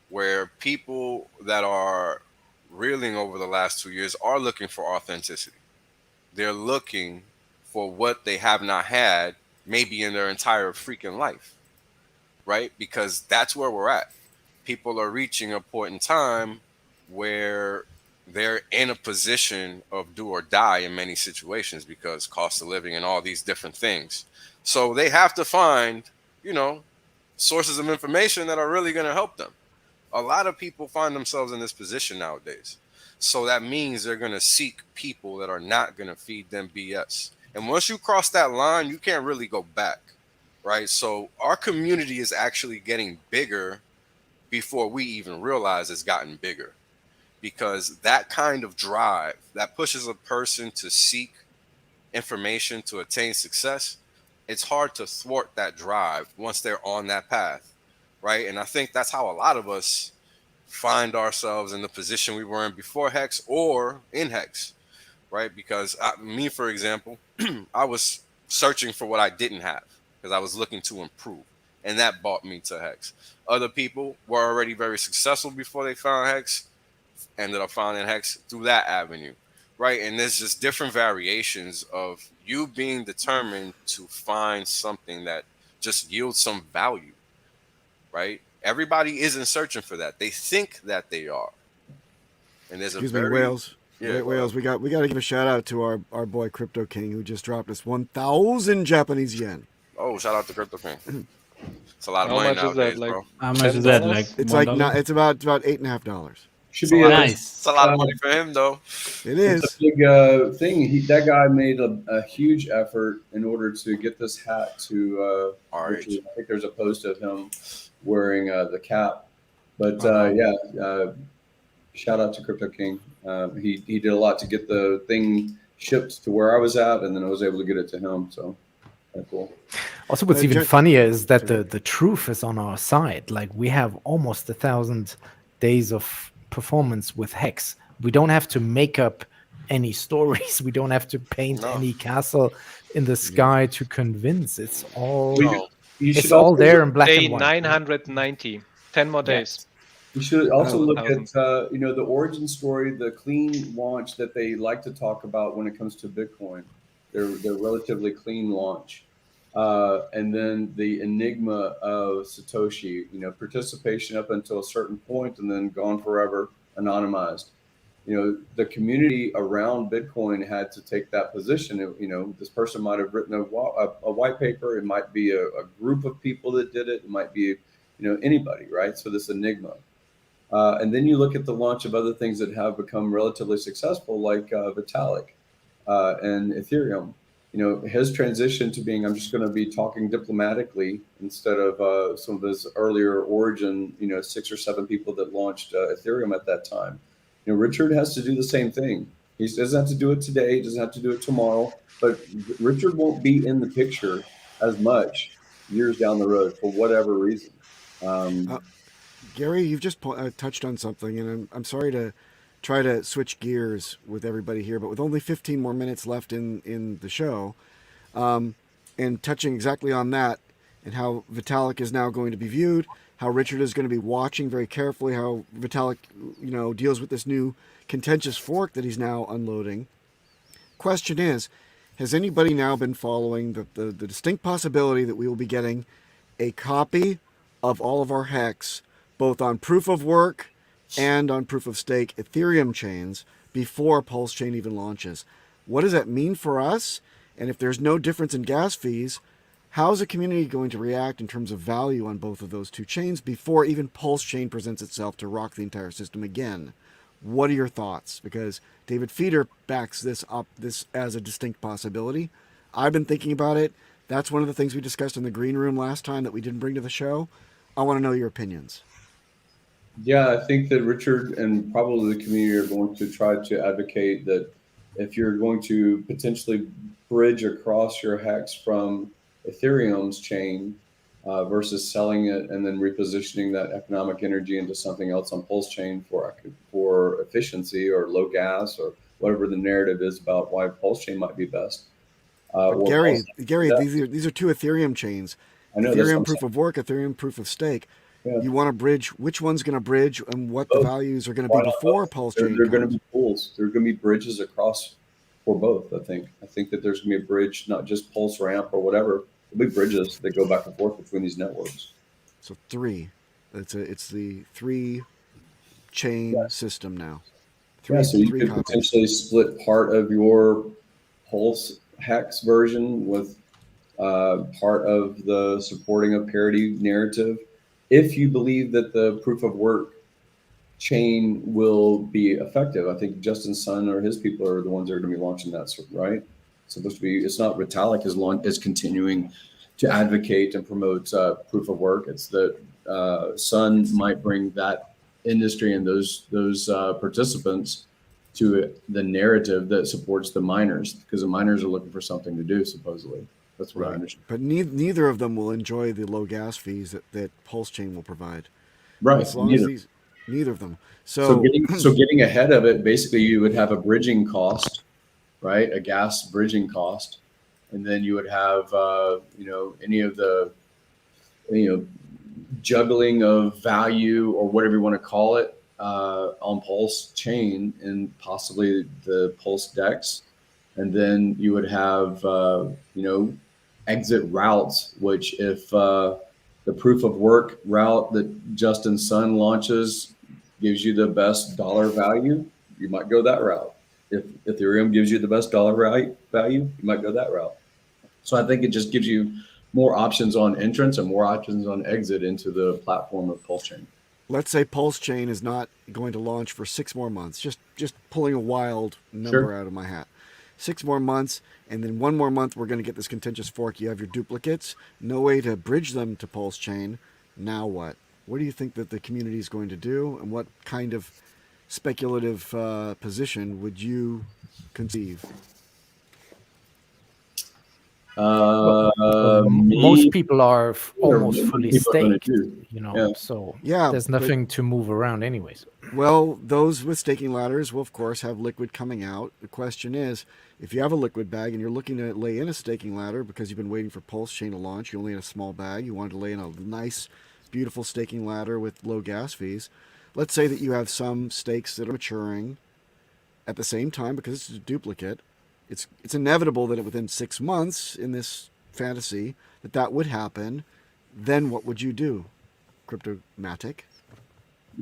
where people that are reeling over the last 2 years are looking for authenticity. They're looking for what they have not had maybe in their entire freaking life, right? Because that's where we're at. People are reaching a point in time where they're in a position of do or die in many situations because cost of living and all these different things. So they have to find, sources of information that are really going to help them. A lot of people find themselves in this position nowadays. So that means they're going to seek people that are not going to feed them BS. And once you cross that line, you can't really go back, right? So our community is actually getting bigger before we even realize it's gotten bigger. Because that kind of drive that pushes a person to seek information to attain success, it's hard to thwart that drive once they're on that path, right? And I think that's how a lot of us find ourselves in the position we were in before Hex or in Hex, right? Because me, for example, I was searching for what I didn't have because I was looking to improve, and that brought me to Hex. Other people were already very successful before they found Hex, ended up finding Hex through that avenue, right? And there's just different variations of you being determined to find something that just yields some value, right? Everybody isn't searching for that. They think that they are. And there's Excuse me, Wales. Yeah, Wales. We got to give a shout out to our boy Crypto King who just dropped us 1,000 Japanese yen. Oh, shout out to Crypto King. It's a lot of How money much is that? nowadays, Like bro. How much is that? Like It's $1? like not. It's about $8.50. Should It's a be lot, Nice. it's a lot of money for him, though. It It's is. a big thing. That guy made a huge effort in order to get this hat to Richard. I think there's a post of him wearing the cap. But shout out to Crypto King. He did a lot to get the thing shipped to where I was at, and then I was able to get it to him. So that's cool. Also, what's even funnier is that the truth is on our side. Like, we have almost 1,000 days of performance with HEX. We don't have to make up any stories. We don't have to paint any castle in the sky to convince. It's all it's all there in black and white. 990. 10 more days. You should also look at the origin story, the clean launch that they like to talk about when it comes to Bitcoin. Their relatively clean launch. And then the enigma of Satoshi, participation up until a certain point and then gone forever, anonymized. The community around Bitcoin had to take that position. This person might have written a white paper. It might be a group of people that did it. It might be, anybody, right? So this enigma. And then you look at the launch of other things that have become relatively successful, like Vitalik and Ethereum. His transition to being, I'm just going to be talking diplomatically instead of some of his earlier origin, 6 or 7 people that launched Ethereum at that time. Richard has to do the same thing. He doesn't have to do it today. He doesn't have to do it tomorrow. But Richard won't be in the picture as much years down the road for whatever reason. Gary, you've just touched on something, and I'm sorry to try to switch gears with everybody here, but with only 15 more minutes left in the show, and touching exactly on that and how Vitalik is now going to be viewed, how Richard is going to be watching very carefully how Vitalik, deals with this new contentious fork that he's now unloading. Question is, has anybody now been following the distinct possibility that we will be getting a copy of all of our HEX, both on proof of work and on proof of stake Ethereum chains before Pulse Chain even launches? What does that mean for us? And if there's no difference in gas fees, how is the community going to react in terms of value on both of those two chains before even Pulse Chain presents itself to rock the entire system again? What are your thoughts? Because David Feeder backs this as a distinct possibility. I've been thinking about it. That's one of the things we discussed in the green room last time that we didn't bring to the show. I want to know your opinions. Yeah, I think that Richard and probably the community are going to try to advocate that if you're going to potentially bridge across your HEX from Ethereum's chain versus selling it and then repositioning that economic energy into something else on Pulse Chain for efficiency or low gas or whatever the narrative is about why Pulse Chain might be best. Gary, these are two Ethereum chains. I know, Ethereum proof of work, Ethereum proof of stake. Yeah. You want to bridge, which one's going to bridge and what the values are going to be before Pulse Chain? They're going to be pools. There are going to be bridges across for both, I think. I think that there's going to be a bridge, not just Pulse Ramp or whatever. There'll be bridges that go back and forth between these networks. So 3. It's the 3 chain system now. So you could potentially split part of your Pulse HEX version with part of the supporting a parity narrative. If you believe that the proof of work chain will be effective, I think Justin Sun or his people are the ones that are going to be launching that, right? It's supposed to be. It's not Vitalik is continuing to advocate and promote proof of work. It's that Sun might bring that industry and those participants to the narrative that supports the miners, because the miners are looking for something to do, supposedly. That's what I understand. But neither of them will enjoy the low gas fees that Pulse Chain will provide. Right. As long as neither of them. So getting ahead of it, basically you would have a bridging cost, right? A gas bridging cost. And then you would have, any of the, juggling of value or whatever you want to call it on Pulse Chain and possibly the Pulse DEX. And then you would have, exit routes, which if the proof of work route that Justin Sun launches gives you the best dollar value, you might go that route. If Ethereum gives you the best dollar value, you might go that route. So I think it just gives you more options on entrance and more options on exit into the platform of Pulse Chain. Let's say Pulse Chain is not going to launch for 6 more months. Just pulling a wild number out of my hat. 6 more months, and then 1 more month we're going to get this contentious fork. You have your duplicates, no way to bridge them to Pulse Chain. Now what? What do you think that the community is going to do, and what kind of speculative position would you conceive? Most people are almost fully staked, so there's nothing to move around anyways. Well, those with staking ladders will, of course, have liquid coming out. The question is, if you have a liquid bag and you're looking to lay in a staking ladder because you've been waiting for Pulse Chain to launch, you only had a small bag, you wanted to lay in a nice, beautiful staking ladder with low gas fees. Let's say that you have some stakes that are maturing at the same time because it's a duplicate. It's inevitable that within 6 months in this fantasy that would happen. Then what would you do, Cryptomatic?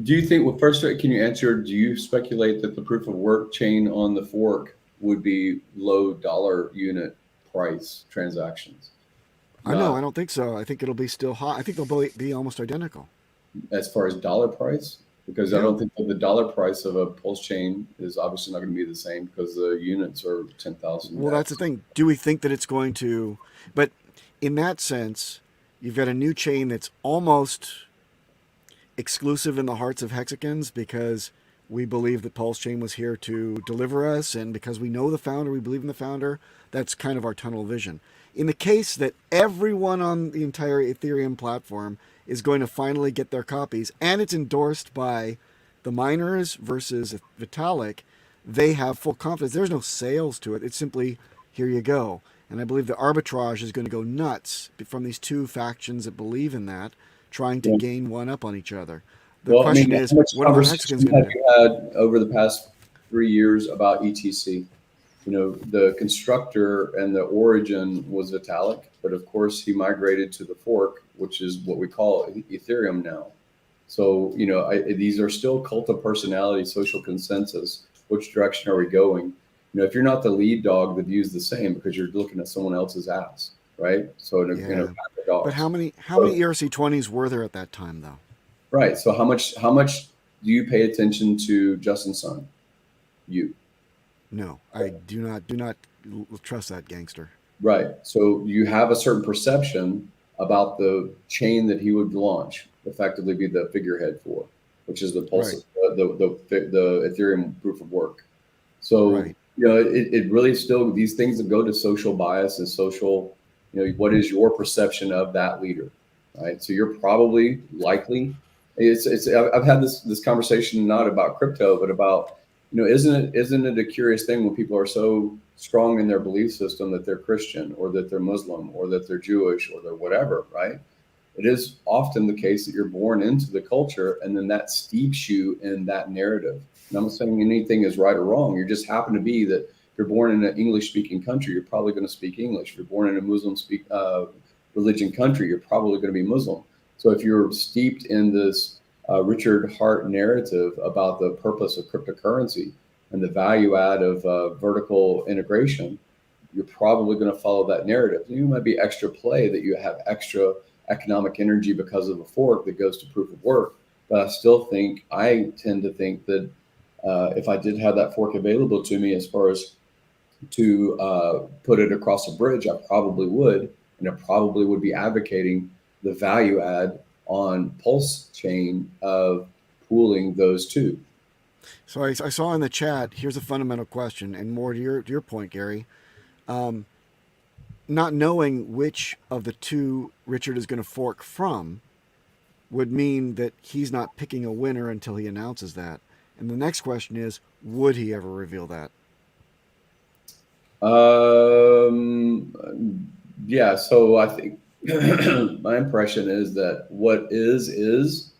Do you think, well, first, can you answer, do you speculate that the proof of work chain on the fork would be low dollar unit price transactions? I don't think so. I think it'll be still high. I think they'll be almost identical. As far as dollar price? Because I don't think that the dollar price of a Pulse chain is obviously not going to be the same because the units are 10,000. Well, that's the thing. Do we think that it's going to? But in that sense, you've got a new chain that's almost exclusive in the hearts of Hexicans because we believe that Pulse Chain was here to deliver us, and because we know the founder, we believe in the founder. That's kind of our tunnel vision. In the case that everyone on the entire Ethereum platform is going to finally get their copies, and it's endorsed by the miners versus Vitalik, they have full confidence. There's no sales to it. It's simply, here you go. And I believe the arbitrage is going to go nuts from these two factions that believe in that, trying to gain one up on each other. The question is, what are the Hexicans going to do? Have you had over the past 3 years about ETC? The constructor and the origin was Vitalik, but of course he migrated to the fork, which is what we call Ethereum now. So, these are still cult of personality, social consensus. Which direction are we going? If you're not the lead dog, the view's the same because you're looking at someone else's ass, right? So, but how many ERC20s were there at that time, though? Right. So how much do you pay attention to Justin Sun? You. No, I do not trust that gangster. Right. So you have a certain perception about the chain that he would launch, effectively be the figurehead for, which is the Pulse, the Ethereum proof of work. So it really still, these things that go to social bias and social, what is your perception of that leader, right? So you're probably likely. I've had this conversation not about crypto, but about, isn't it a curious thing when people are so strong in their belief system that they're Christian or that they're Muslim or that they're Jewish or they're whatever, right? It is often the case that you're born into the culture and then that steeps you in that narrative. And I'm not saying anything is right or wrong. You just happen to be that you're born in an English-speaking country, you're probably going to speak English. If you're born in a Muslim religion country, you're probably going to be Muslim. So if you're steeped in this Richard Hart narrative about the purpose of cryptocurrency and the value add of vertical integration, you're probably going to follow that narrative. You might be extra play that you have extra economic energy because of a fork that goes to proof of work. But I tend to think that if I did have that fork available to me as far as to put it across a bridge, I probably would. And I probably would be advocating the value add on Pulse Chain of pooling those two. So I saw in the chat, here's a fundamental question, and more to your point, Gary. Not knowing which of the two Richard is going to fork from would mean that he's not picking a winner until he announces that. And the next question is, would he ever reveal that? Yeah, so I think my impression is that what is,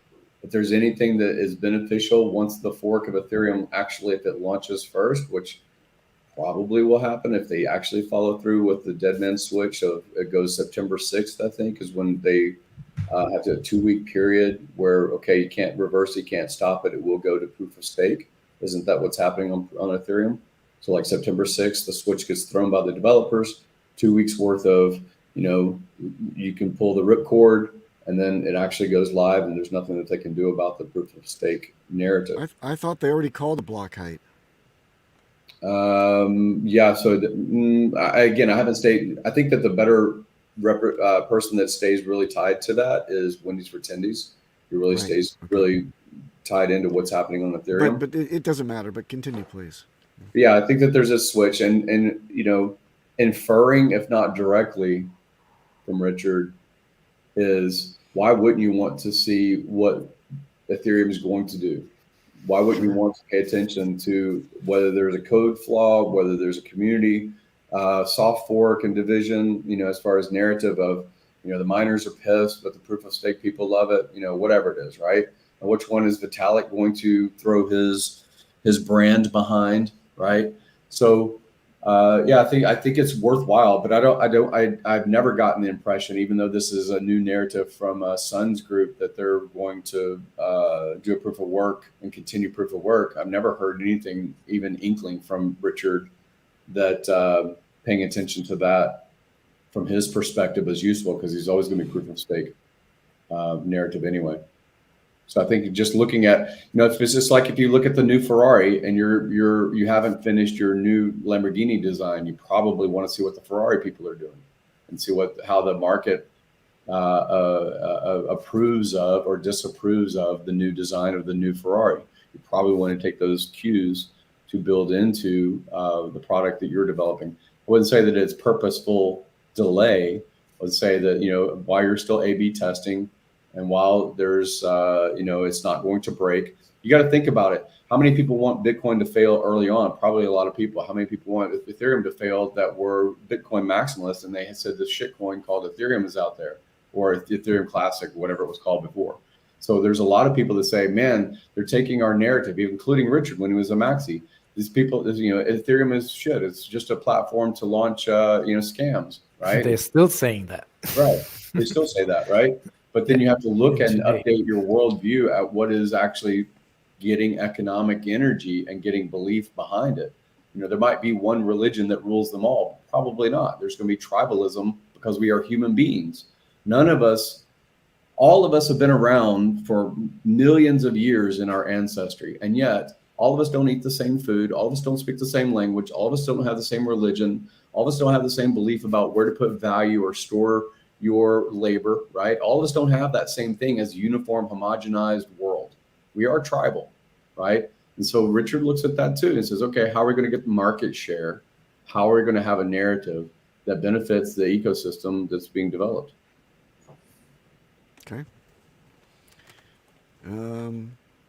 if there's anything that is beneficial once the fork of Ethereum actually, if it launches first, which probably will happen if they actually follow through with the dead man switch of it goes September 6th, I think, is when they have a 2-week period where, you can't reverse, you can't stop it. It will go to proof of stake. Isn't that what's happening on Ethereum? So like September 6th, the switch gets thrown by the developers, 2 weeks worth of you can pull the ripcord, and then it actually goes live, and there's nothing that they can do about the proof of stake narrative. I thought they already called the block height. Yeah. So again, I haven't stayed. I think that the better person that stays really tied to that is Wendy's for Tendies. He really stays really tied into what's happening on Ethereum. But it doesn't matter. But continue, please. Yeah, I think that there's a switch, and inferring, if not directly, from Richard, is why wouldn't you want to see what Ethereum is going to do? Why wouldn't you want to pay attention to whether there's a code flaw, whether there's a community soft fork and division, as far as narrative of, the miners are pissed, but the proof of stake people love it, whatever it is, right? And which one is Vitalik going to throw his brand behind, right? So I think it's worthwhile, but I've never gotten the impression, even though this is a new narrative from Sun's group, that they're going to do a proof of work and continue proof of work. I've never heard anything, even inkling from Richard, that paying attention to that from his perspective is useful, because he's always going to be proof of stake narrative anyway. So I think just looking at, it's just like if you look at the new Ferrari and you haven't finished your new Lamborghini design, you probably want to see what the Ferrari people are doing and see how the market approves of or disapproves of the new design of the new Ferrari. You probably want to take those cues to build into the product that you're developing. I wouldn't say that it's purposeful delay. I would say that, while you're still A/B testing, and while there's, it's not going to break, you got to think about it. How many people want Bitcoin to fail early on? Probably a lot of people. How many people want Ethereum to fail that were Bitcoin maximalists, and they had said this shitcoin called Ethereum is out there, or Ethereum Classic, whatever it was called before. So there's a lot of people that say, man, they're taking our narrative, including Richard when he was a maxi. These people, Ethereum is shit. It's just a platform to launch, scams, right? They're still saying that. Right. They still say that, right? But then you have to look and update your worldview at what is actually getting economic energy and getting belief behind it. There might be one religion that rules them all. Probably not. There's going to be tribalism because we are human beings. All of us have been around for millions of years in our ancestry. And yet all of us don't eat the same food. All of us don't speak the same language. All of us don't have the same religion. All of us don't have the same belief about where to put value or store your labor, right? All of us don't have that same thing as a uniform, homogenized world. We are tribal, right? And so Richard looks at that too and says, okay, how are we going to get the market share? How are we going to have a narrative that benefits the ecosystem that's being developed? Okay.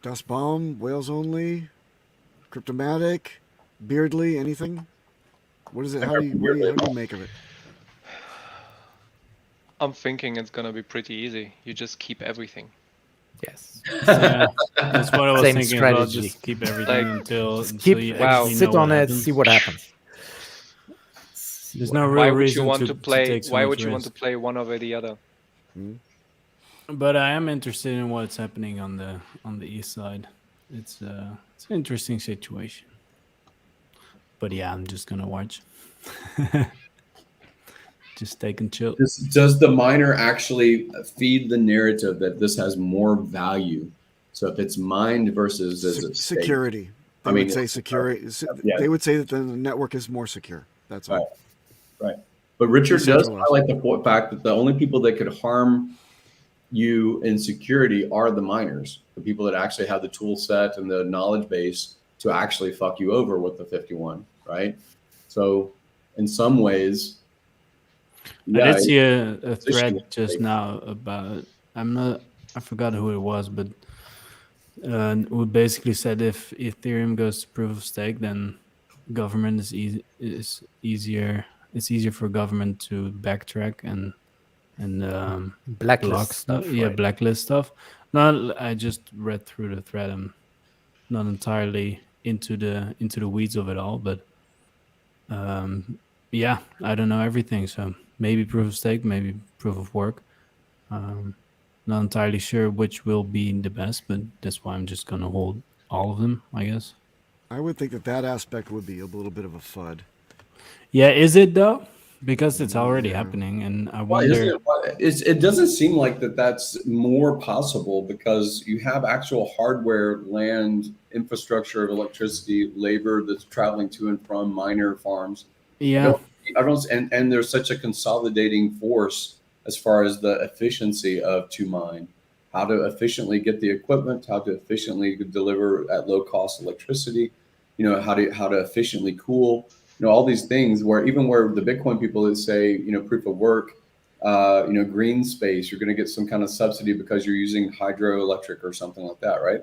Das Bomb, Whales Only, Cryptomatic, Beardly, anything? What is it? How do you make of it? I'm thinking it's gonna be pretty easy. You just keep everything. Yes. Yeah, that's what I was Same thinking strategy. about. Just keep everything until you sit actually know on what it, happens. see what happens. There's no real Why would reason you want to play? take so Why much would you want to risk. play one over the other? But I am interested in what's happening on the east side. It's an interesting situation. But yeah, I'm just gonna watch. Just take and chill. Does the miner actually feed the narrative that this has more value? So if it's mined versus security, they would say security. Yeah. They would say that the network is more secure. That's all. Right. But Richard does highlight the fact that the only people that could harm you in security are the miners, the people that actually have the tool set and the knowledge base to actually fuck you over with the 51, right? So in some ways, I did see a thread just now about, I forgot who it was, but who basically said if Ethereum goes to proof of stake, then government is easier. It's easier for government to backtrack and blacklist block stuff. Yeah, right? blacklist stuff. No, I just read through the thread. I'm not entirely into the weeds of it all, but yeah, I don't know everything. So maybe proof of stake, maybe proof of work. Not entirely sure which will be the best, but that's why I'm just gonna hold all of them, I guess. I would think that aspect would be a little bit of a FUD. Yeah, is it though? Because it's already happening, and I wonder. It doesn't seem like that's more possible because you have actual hardware, land, infrastructure of electricity, labor that's traveling to and from miner farms. Yeah. I don't, and there's such a consolidating force as far as the efficiency of to mine, how to efficiently get the equipment, how to efficiently deliver at low cost electricity, how to efficiently cool. All these things where even where the Bitcoin people that say, proof of work, green space, you're going to get some kind of subsidy because you're using hydroelectric or something like that, right?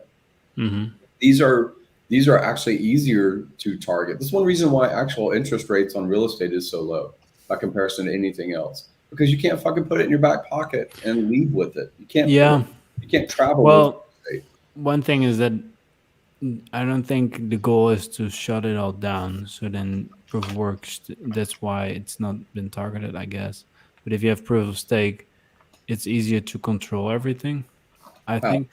Mm-hmm. These are actually easier to target. That's one reason why actual interest rates on real estate is so low by comparison to anything else, because you can't fucking put it in your back pocket and leave with it. You can't. Yeah. You can't travel. Well, one thing is that I don't think the goal is to shut it all down. So then proof of work, that's why it's not been targeted, I guess. But if you have proof of stake, it's easier to control everything, I think.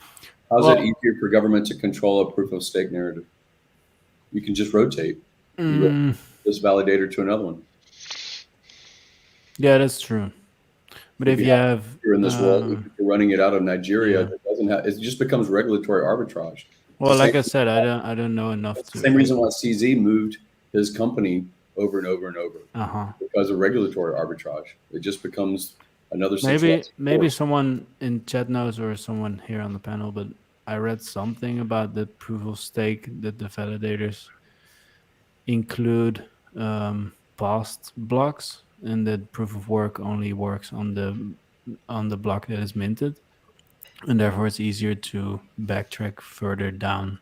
How's it easier for government to control a proof of stake narrative? You can just rotate this validator to another one. Yeah, that's true. But if you're in this world, if you're running it out of Nigeria, that doesn't have, it just becomes regulatory arbitrage. Well, like I said, I don't know enough. It's the same reason why CZ moved his company over and over and over because of regulatory arbitrage. It just becomes another. Maybe someone in chat knows or someone here on the panel, but I read something about the proof of stake that the validators include past blocks, and that proof of work only works on the block that is minted. And therefore, it's easier to backtrack further down.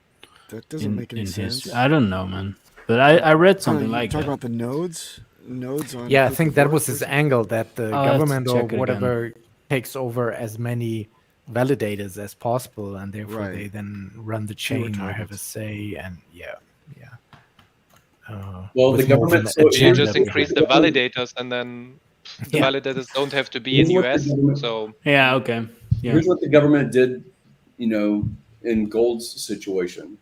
That doesn't make any sense. History. I don't know, man. But I read something like that. Talking about the nodes on. Yeah, I think that was his angle, that the government or whatever takes over as many validators as possible, and therefore they then run the chain or have a say. And well, the government you just increase the validators, and then the validators don't have to be in US. So okay. Yeah. Here's what the government did, in Gold's situation.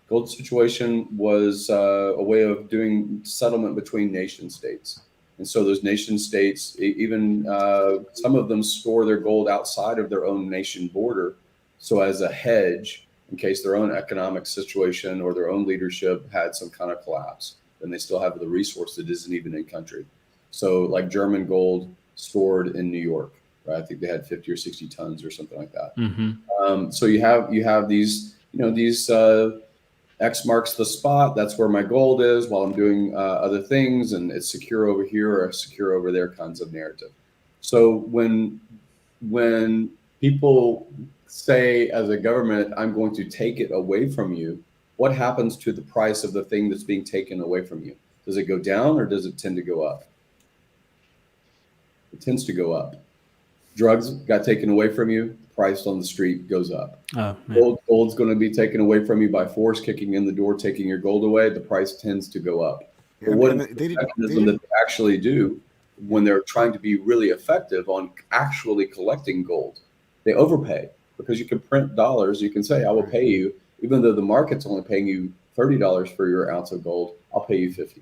Gold's situation was a way of doing settlement between nation states. And so those nation states, even some of them store their gold outside of their own nation border. So as a hedge, in case their own economic situation or their own leadership had some kind of collapse, then they still have the resource that isn't even in country. So like German gold stored in New York. Right? I think they had 50 or 60 tons or something like that. Mm-hmm. So you have these, these X marks the spot. That's where my gold is while I'm doing other things, and it's secure over here or secure over there kinds of narrative. So when people say as a government, I'm going to take it away from you, what happens to the price of the thing that's being taken away from you? Does it go down or does it tend to go up? It tends to go up. Drugs got taken away from you, price on the street goes up. Gold's going to be taken away from you by force, kicking in the door, taking your gold away. The price tends to go up. Yeah, but what is the mechanism that they actually do when they're trying to be really effective on actually collecting gold? They overpay, because you can print dollars. You can say, I will pay you, even though the market's only paying you $30 for your ounce of gold, I'll pay you $50.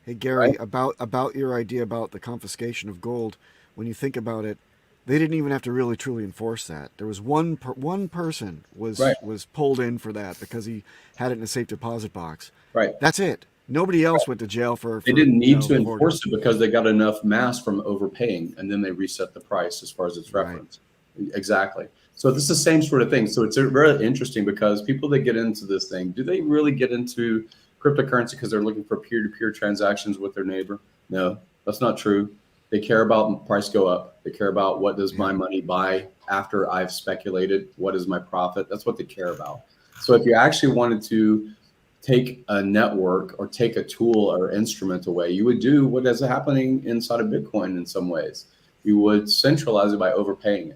Hey, Gary, right? about your idea about the confiscation of gold, when you think about it, they didn't even have to really truly enforce that. There was one person was pulled in for that because he had it in a safe deposit box. Right. That's it. Nobody else went to jail for they didn't need to enforce it because they got enough mass from overpaying, and then they reset the price as far as its reference. Right. Exactly. So this is the same sort of thing. So it's very interesting because people that get into this thing, do they really get into cryptocurrency because they're looking for peer-to-peer transactions with their neighbor? No, that's not true. They care about price go up. They care about what does my money buy after I've speculated? What is my profit? That's what they care about. So if you actually wanted to take a network or take a tool or instrument away, you would do what is happening inside of Bitcoin in some ways. You would centralize it by overpaying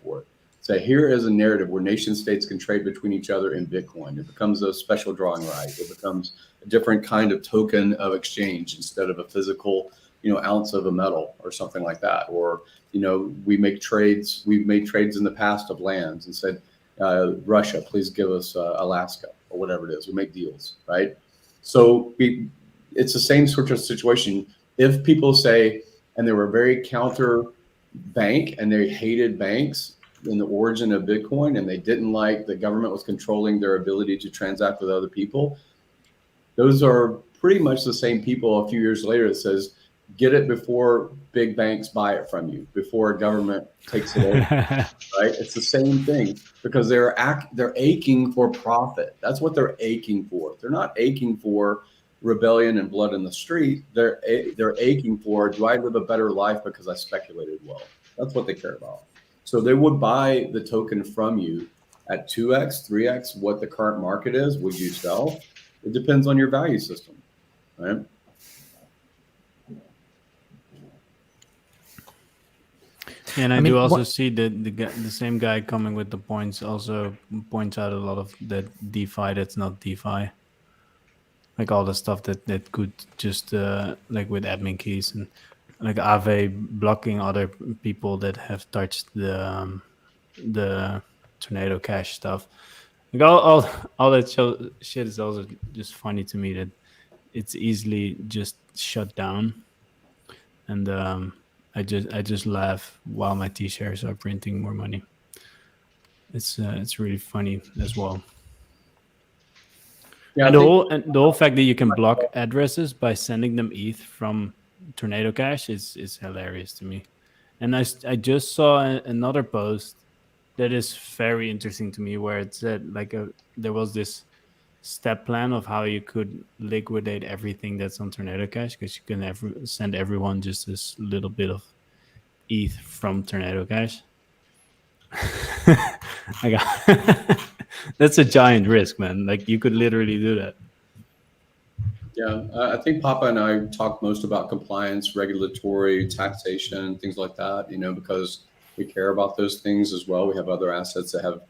for it. Say, here is a narrative where nation states can trade between each other in Bitcoin. It becomes a special drawing right. It becomes a different kind of token of exchange instead of a physical ounce of a metal or something like that. Or, we've made trades in the past of lands and said, Russia, please give us Alaska or whatever it is. We make deals, right? So it's the same sort of situation. if people say, and they were very counter bank and they hated banks in the origin of Bitcoin, and they didn't like the government was controlling their ability to transact with other people, those are pretty much the same people a few years later that says, get it before big banks buy it from you, before a government takes it over, right? It's the same thing, because they're aching for profit. That's what they're aching for. They're not aching for rebellion and blood in the street. They're aching for, do I live a better life because I speculated well? That's what they care about. So they would buy the token from you at 2x, 3x what the current market is. Would you sell? It depends on your value system, right? And I do also see that the same guy coming with the points also points out a lot of that DeFi that's not DeFi. Like all the stuff that could just like with admin keys and like Aave blocking other people that have touched the Tornado Cash stuff. Like all that shit is also just funny to me, that it's easily just shut down. And I just laugh while my T-shares are printing more money. It's really funny as well. Yeah, and the whole fact that you can block addresses by sending them ETH from Tornado Cash is hilarious to me. And I just saw another post that is very interesting to me, where it said like there was this step plan of how you could liquidate everything that's on Tornado Cash, because you can send everyone just this little bit of ETH from Tornado Cash. That's a giant risk, man. Like you could literally do that. Yeah, I think Papa and I talk most about compliance, regulatory, taxation, things like that, because we care about those things as well. We have other assets that have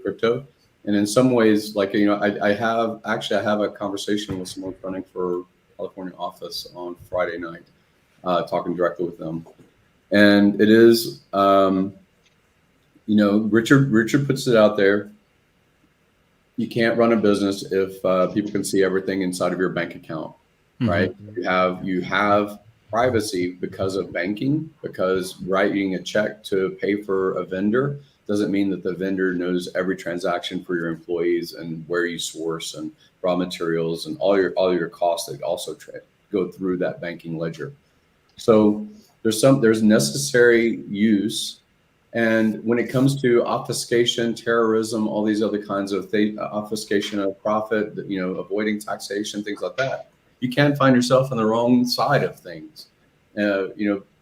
crypto. And in some ways, like, I have a conversation with someone running for California office on Friday night, talking directly with them. And it is, Richard puts it out there. You can't run a business if people can see everything inside of your bank account, right? You have privacy because of banking, because writing a check to pay for a vendor doesn't mean that the vendor knows every transaction for your employees and where you source and raw materials and all your costs that also go through that banking ledger. So there's necessary use. And when it comes to obfuscation, terrorism, all these other kinds of obfuscation of profit, avoiding taxation, things like that, you can find yourself on the wrong side of things.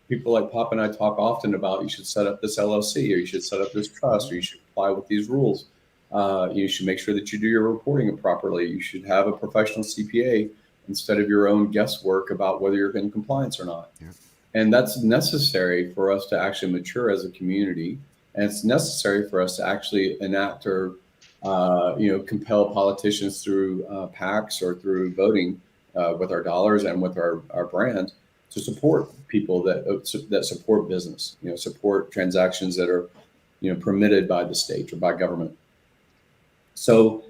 People like Pop and I talk often about, you should set up this LLC, or you should set up this trust, or you should comply with these rules. You should make sure that you do your reporting properly. You should have a professional CPA instead of your own guesswork about whether you're in compliance or not. Yeah. And that's necessary for us to actually mature as a community. And it's necessary for us to actually enact or, compel politicians through PACs or through voting with our dollars and with our brand to support people that support business, support transactions that are, permitted by the state or by government. So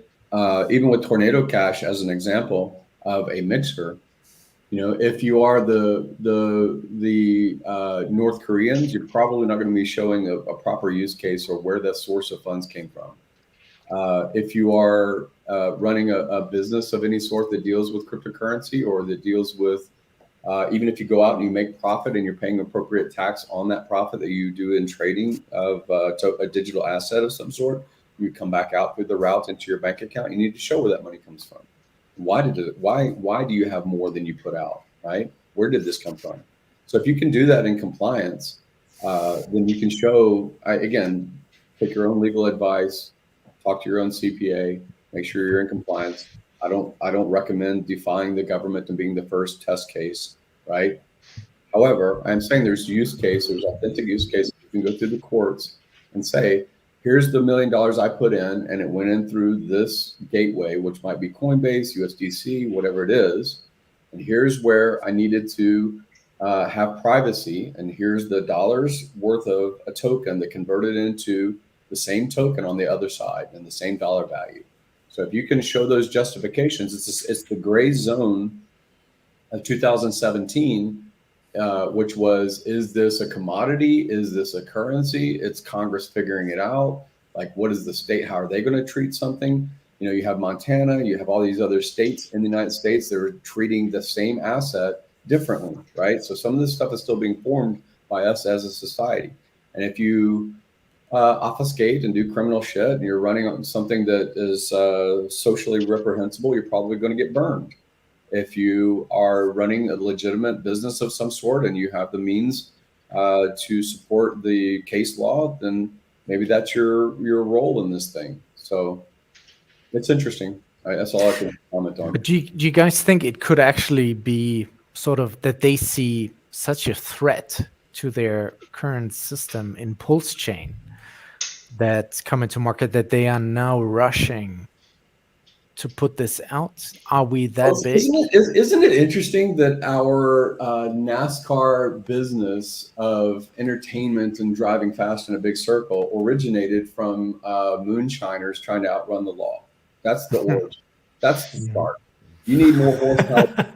even with Tornado Cash as an example of a mixer, if you are the North Koreans, you're probably not going to be showing a proper use case or where that source of funds came from. If you are running a business of any sort that deals with cryptocurrency or that deals with, even if you go out and you make profit and you're paying appropriate tax on that profit that you do in trading of a digital asset of some sort, you come back out through the route into your bank account. You need to show where that money comes from. Why do you have more than you put out, right? Where did this come from? So if you can do that in compliance, then you can show, again, take your own legal advice, talk to your own CPA, make sure you're in compliance. I don't recommend defying the government and being the first test case, right? However, I'm saying there's authentic use cases. You can go through the courts and say, here's the $1 million I put in, and it went in through this gateway, which might be Coinbase, USDC, whatever it is. And here's where I needed to have privacy. And here's the dollars worth of a token that converted into the same token on the other side and the same dollar value. So if you can show those justifications, it's the gray zone 2017, which was, is this a commodity? Is this a currency? It's Congress figuring it out. Like, what is the state? How are they going to treat something? You have Montana, you have all these other states in the United States that are treating the same asset differently, right? So some of this stuff is still being formed by us as a society. And if you obfuscate and do criminal shit, and you're running on something that is socially reprehensible, you're probably going to get burned. If you are running a legitimate business of some sort and you have the means to support the case law, then maybe that's your role in this thing. So it's interesting. That's all I can comment on. But do you guys think it could actually be sort of that they see such a threat to their current system in Pulse Chain that's coming to market that they are now rushing to put this out? Are we that big? Isn't it interesting that our NASCAR business of entertainment and driving fast in a big circle originated from moonshiners trying to outrun the law? That's the origin. That's the start. You need more horsepower,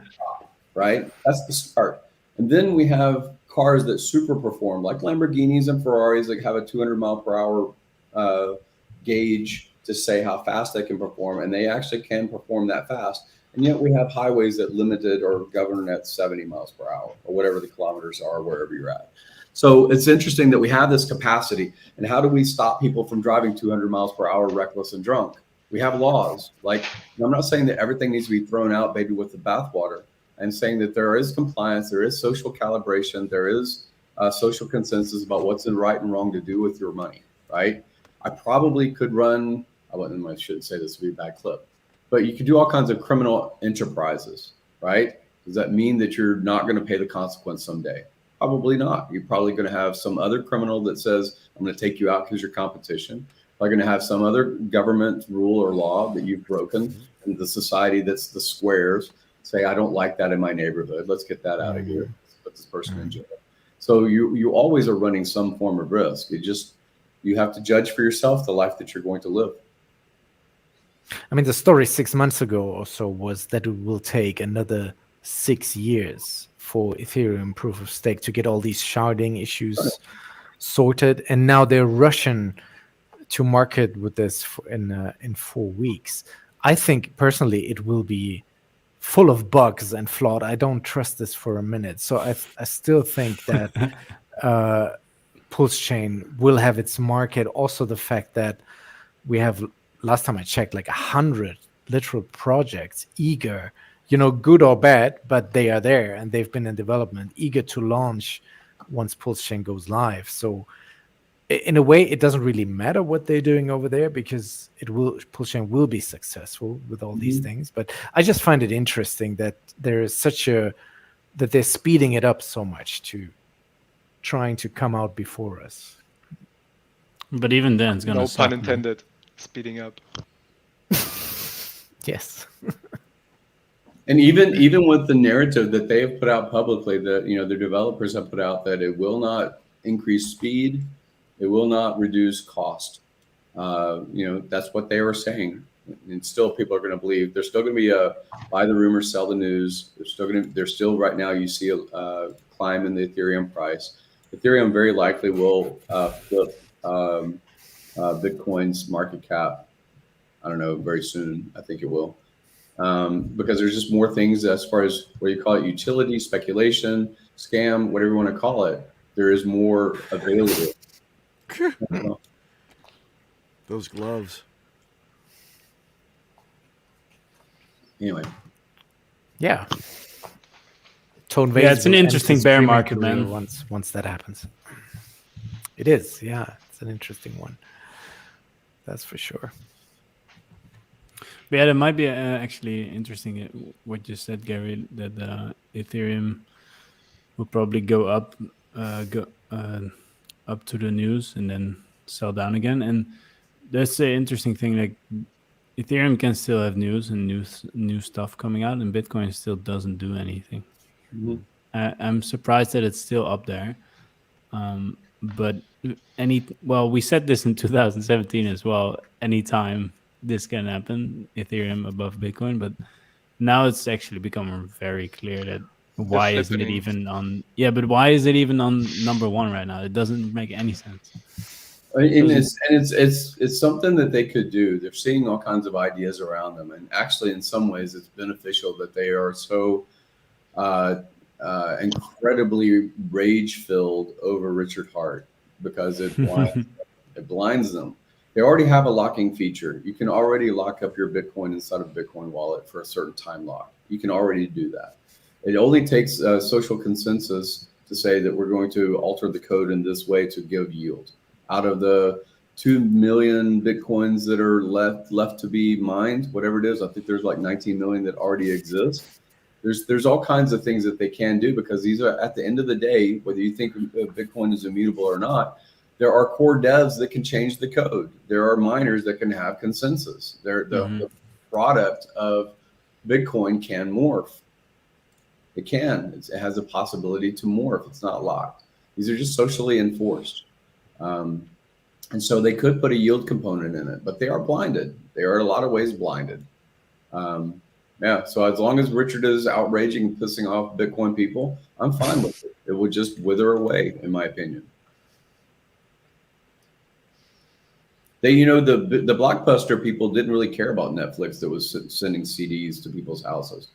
right? That's the start. And then we have cars that super perform, like Lamborghinis and Ferraris, that have a 200 mile per hour gauge to say how fast they can perform, and they actually can perform that fast. And yet we have highways that limited or govern at 70 miles per hour or whatever the kilometers are, wherever you're at. So it's interesting that we have this capacity. And how do we stop people from driving 200 miles per hour reckless and drunk? We have laws. Like, I'm not saying that everything needs to be thrown out, baby, with the bathwater. I'm saying that there is compliance, there is social calibration, there is social consensus about what's right and wrong to do with your money, right? I probably could run, I shouldn't say this would be a bad clip, but you could do all kinds of criminal enterprises, right? Does that mean that you're not going to pay the consequence someday? Probably not. You're probably going to have some other criminal that says, I'm going to take you out because you're competition. Probably going to have some other government rule or law that you've broken, and the society that's the squares say, I don't like that in my neighborhood. Let's get that out of here. Let's put this person in jail. So you always are running some form of risk. You have to judge for yourself the life that you're going to live. I mean, the story 6 months ago or so was that it will take another 6 years for Ethereum proof of stake to get all these sharding issues sorted. And now they're rushing to market with this in 4 weeks. I think personally it will be full of bugs and flawed. I don't trust this for a minute. So I still think that Pulse Chain will have its market. Also the fact that we have, last time I checked, like 100 literal projects eager, good or bad, but they are there and they've been in development, eager to launch once Pulse Chain goes live. So in a way, it doesn't really matter what they're doing over there because Pulse Chain will be successful with all these things. But I just find it interesting that there is that they're speeding it up so much to trying to come out before us. But even then, it's gonna no suck, pun intended. Speeding up. Yes. And even with the narrative that they have put out publicly, that their developers have put out, that it will not increase speed, it will not reduce cost. That's what they were saying, and still people are going to believe. There's still going to be a buy the rumor, sell the news. There's still right now you see a climb in the Ethereum price. Ethereum very likely will flip Bitcoin's market cap. I don't know, very soon. I think it will. Because there's just more things as far as what you call it, utility, speculation, scam, whatever you want to call it. There is more available. Those gloves. Anyway. Yeah. It's an interesting bear market, man. Once that happens. It is, yeah. It's an interesting one. That's for sure. But yeah, it might be actually interesting what you said, Gary, that Ethereum will probably go up to the news and then sell down again. And that's the interesting thing. Like Ethereum can still have news and new stuff coming out, and Bitcoin still doesn't do anything. Mm-hmm. I'm surprised that it's still up there. But we said this in 2017 as well. Anytime this can happen, Ethereum above Bitcoin, but now it's actually becoming very clear that why isn't it even on? Yeah, but why is it even on number one right now? It doesn't make any sense. And it's something that they could do. They're seeing all kinds of ideas around them, and actually, in some ways, it's beneficial that they are so incredibly rage-filled over Richard Hart, because it blinds them. They already have a locking feature. You can already lock up your Bitcoin inside of Bitcoin wallet for a certain time lock. You can already do that. It only takes social consensus to say that we're going to alter the code in this way to give yield. Out of the 2 million Bitcoins that are left to be mined, whatever it is, I think there's like 19 million that already exist. There's all kinds of things that they can do, because these are, at the end of the day, whether you think Bitcoin is immutable or not, there are core devs that can change the code. There are miners that can have consensus. The product of Bitcoin can morph. It can. It has a possibility to morph. It's not locked. These are just socially enforced. And so they could put a yield component in it, but they are blinded. They are in a lot of ways blinded. Yeah, so as long as Richard is outraging and pissing off Bitcoin people, I'm fine with it. It would just wither away, in my opinion. The Blockbuster people didn't really care about Netflix that was sending CDs to people's houses.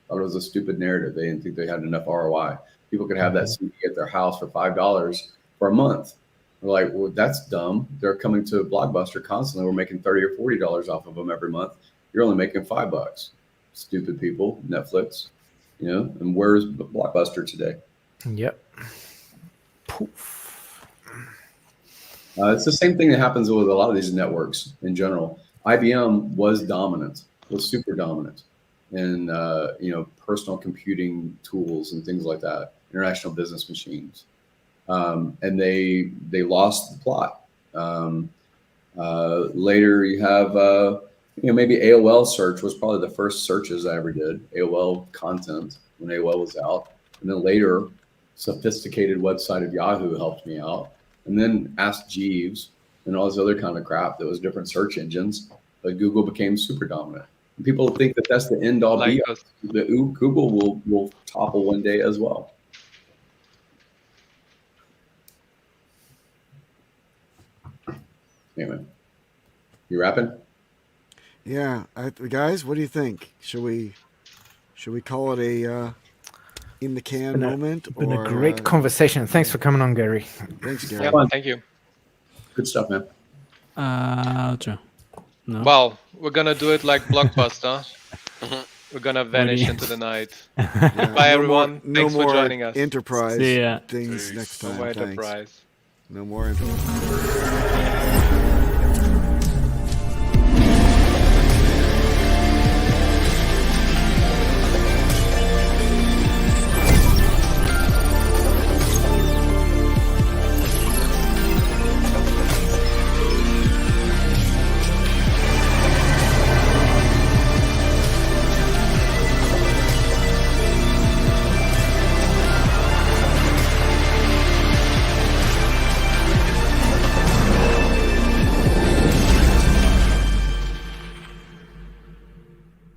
Thought it was a stupid narrative. They didn't think they had enough ROI. People could have that CD at their house for $5 for a month. We're like, well, that's dumb. They're coming to Blockbuster constantly. We're making $30 or $40 off of them every month. You're only making $5. Stupid people, Netflix, and where's Blockbuster today? Yep. Poof. It's the same thing that happens with a lot of these networks in general. IBM was super dominant in personal computing tools and things like that, international business machines, and they lost the plot. Later, you have maybe AOL search was probably the first searches I ever did. AOL content when AOL was out, and then later, sophisticated website of Yahoo helped me out. And then Ask Jeeves and all this other kind of crap that was different search engines. But Google became super dominant. And people think that that's the end all be all. Google will topple one day as well. Anyway, you rapping? Yeah, guys, what do you think? Should we call it a in the can moment? It's been a great conversation. Thanks for coming on, Gary. Thanks, Gary. Yeah, thank you. Good stuff, man. No. Well, we're gonna do it like Blockbuster. We're gonna vanish into the night. Bye, everyone. Thanks for joining us. Enterprise things next time. No more Enterprise. No more Enterprise.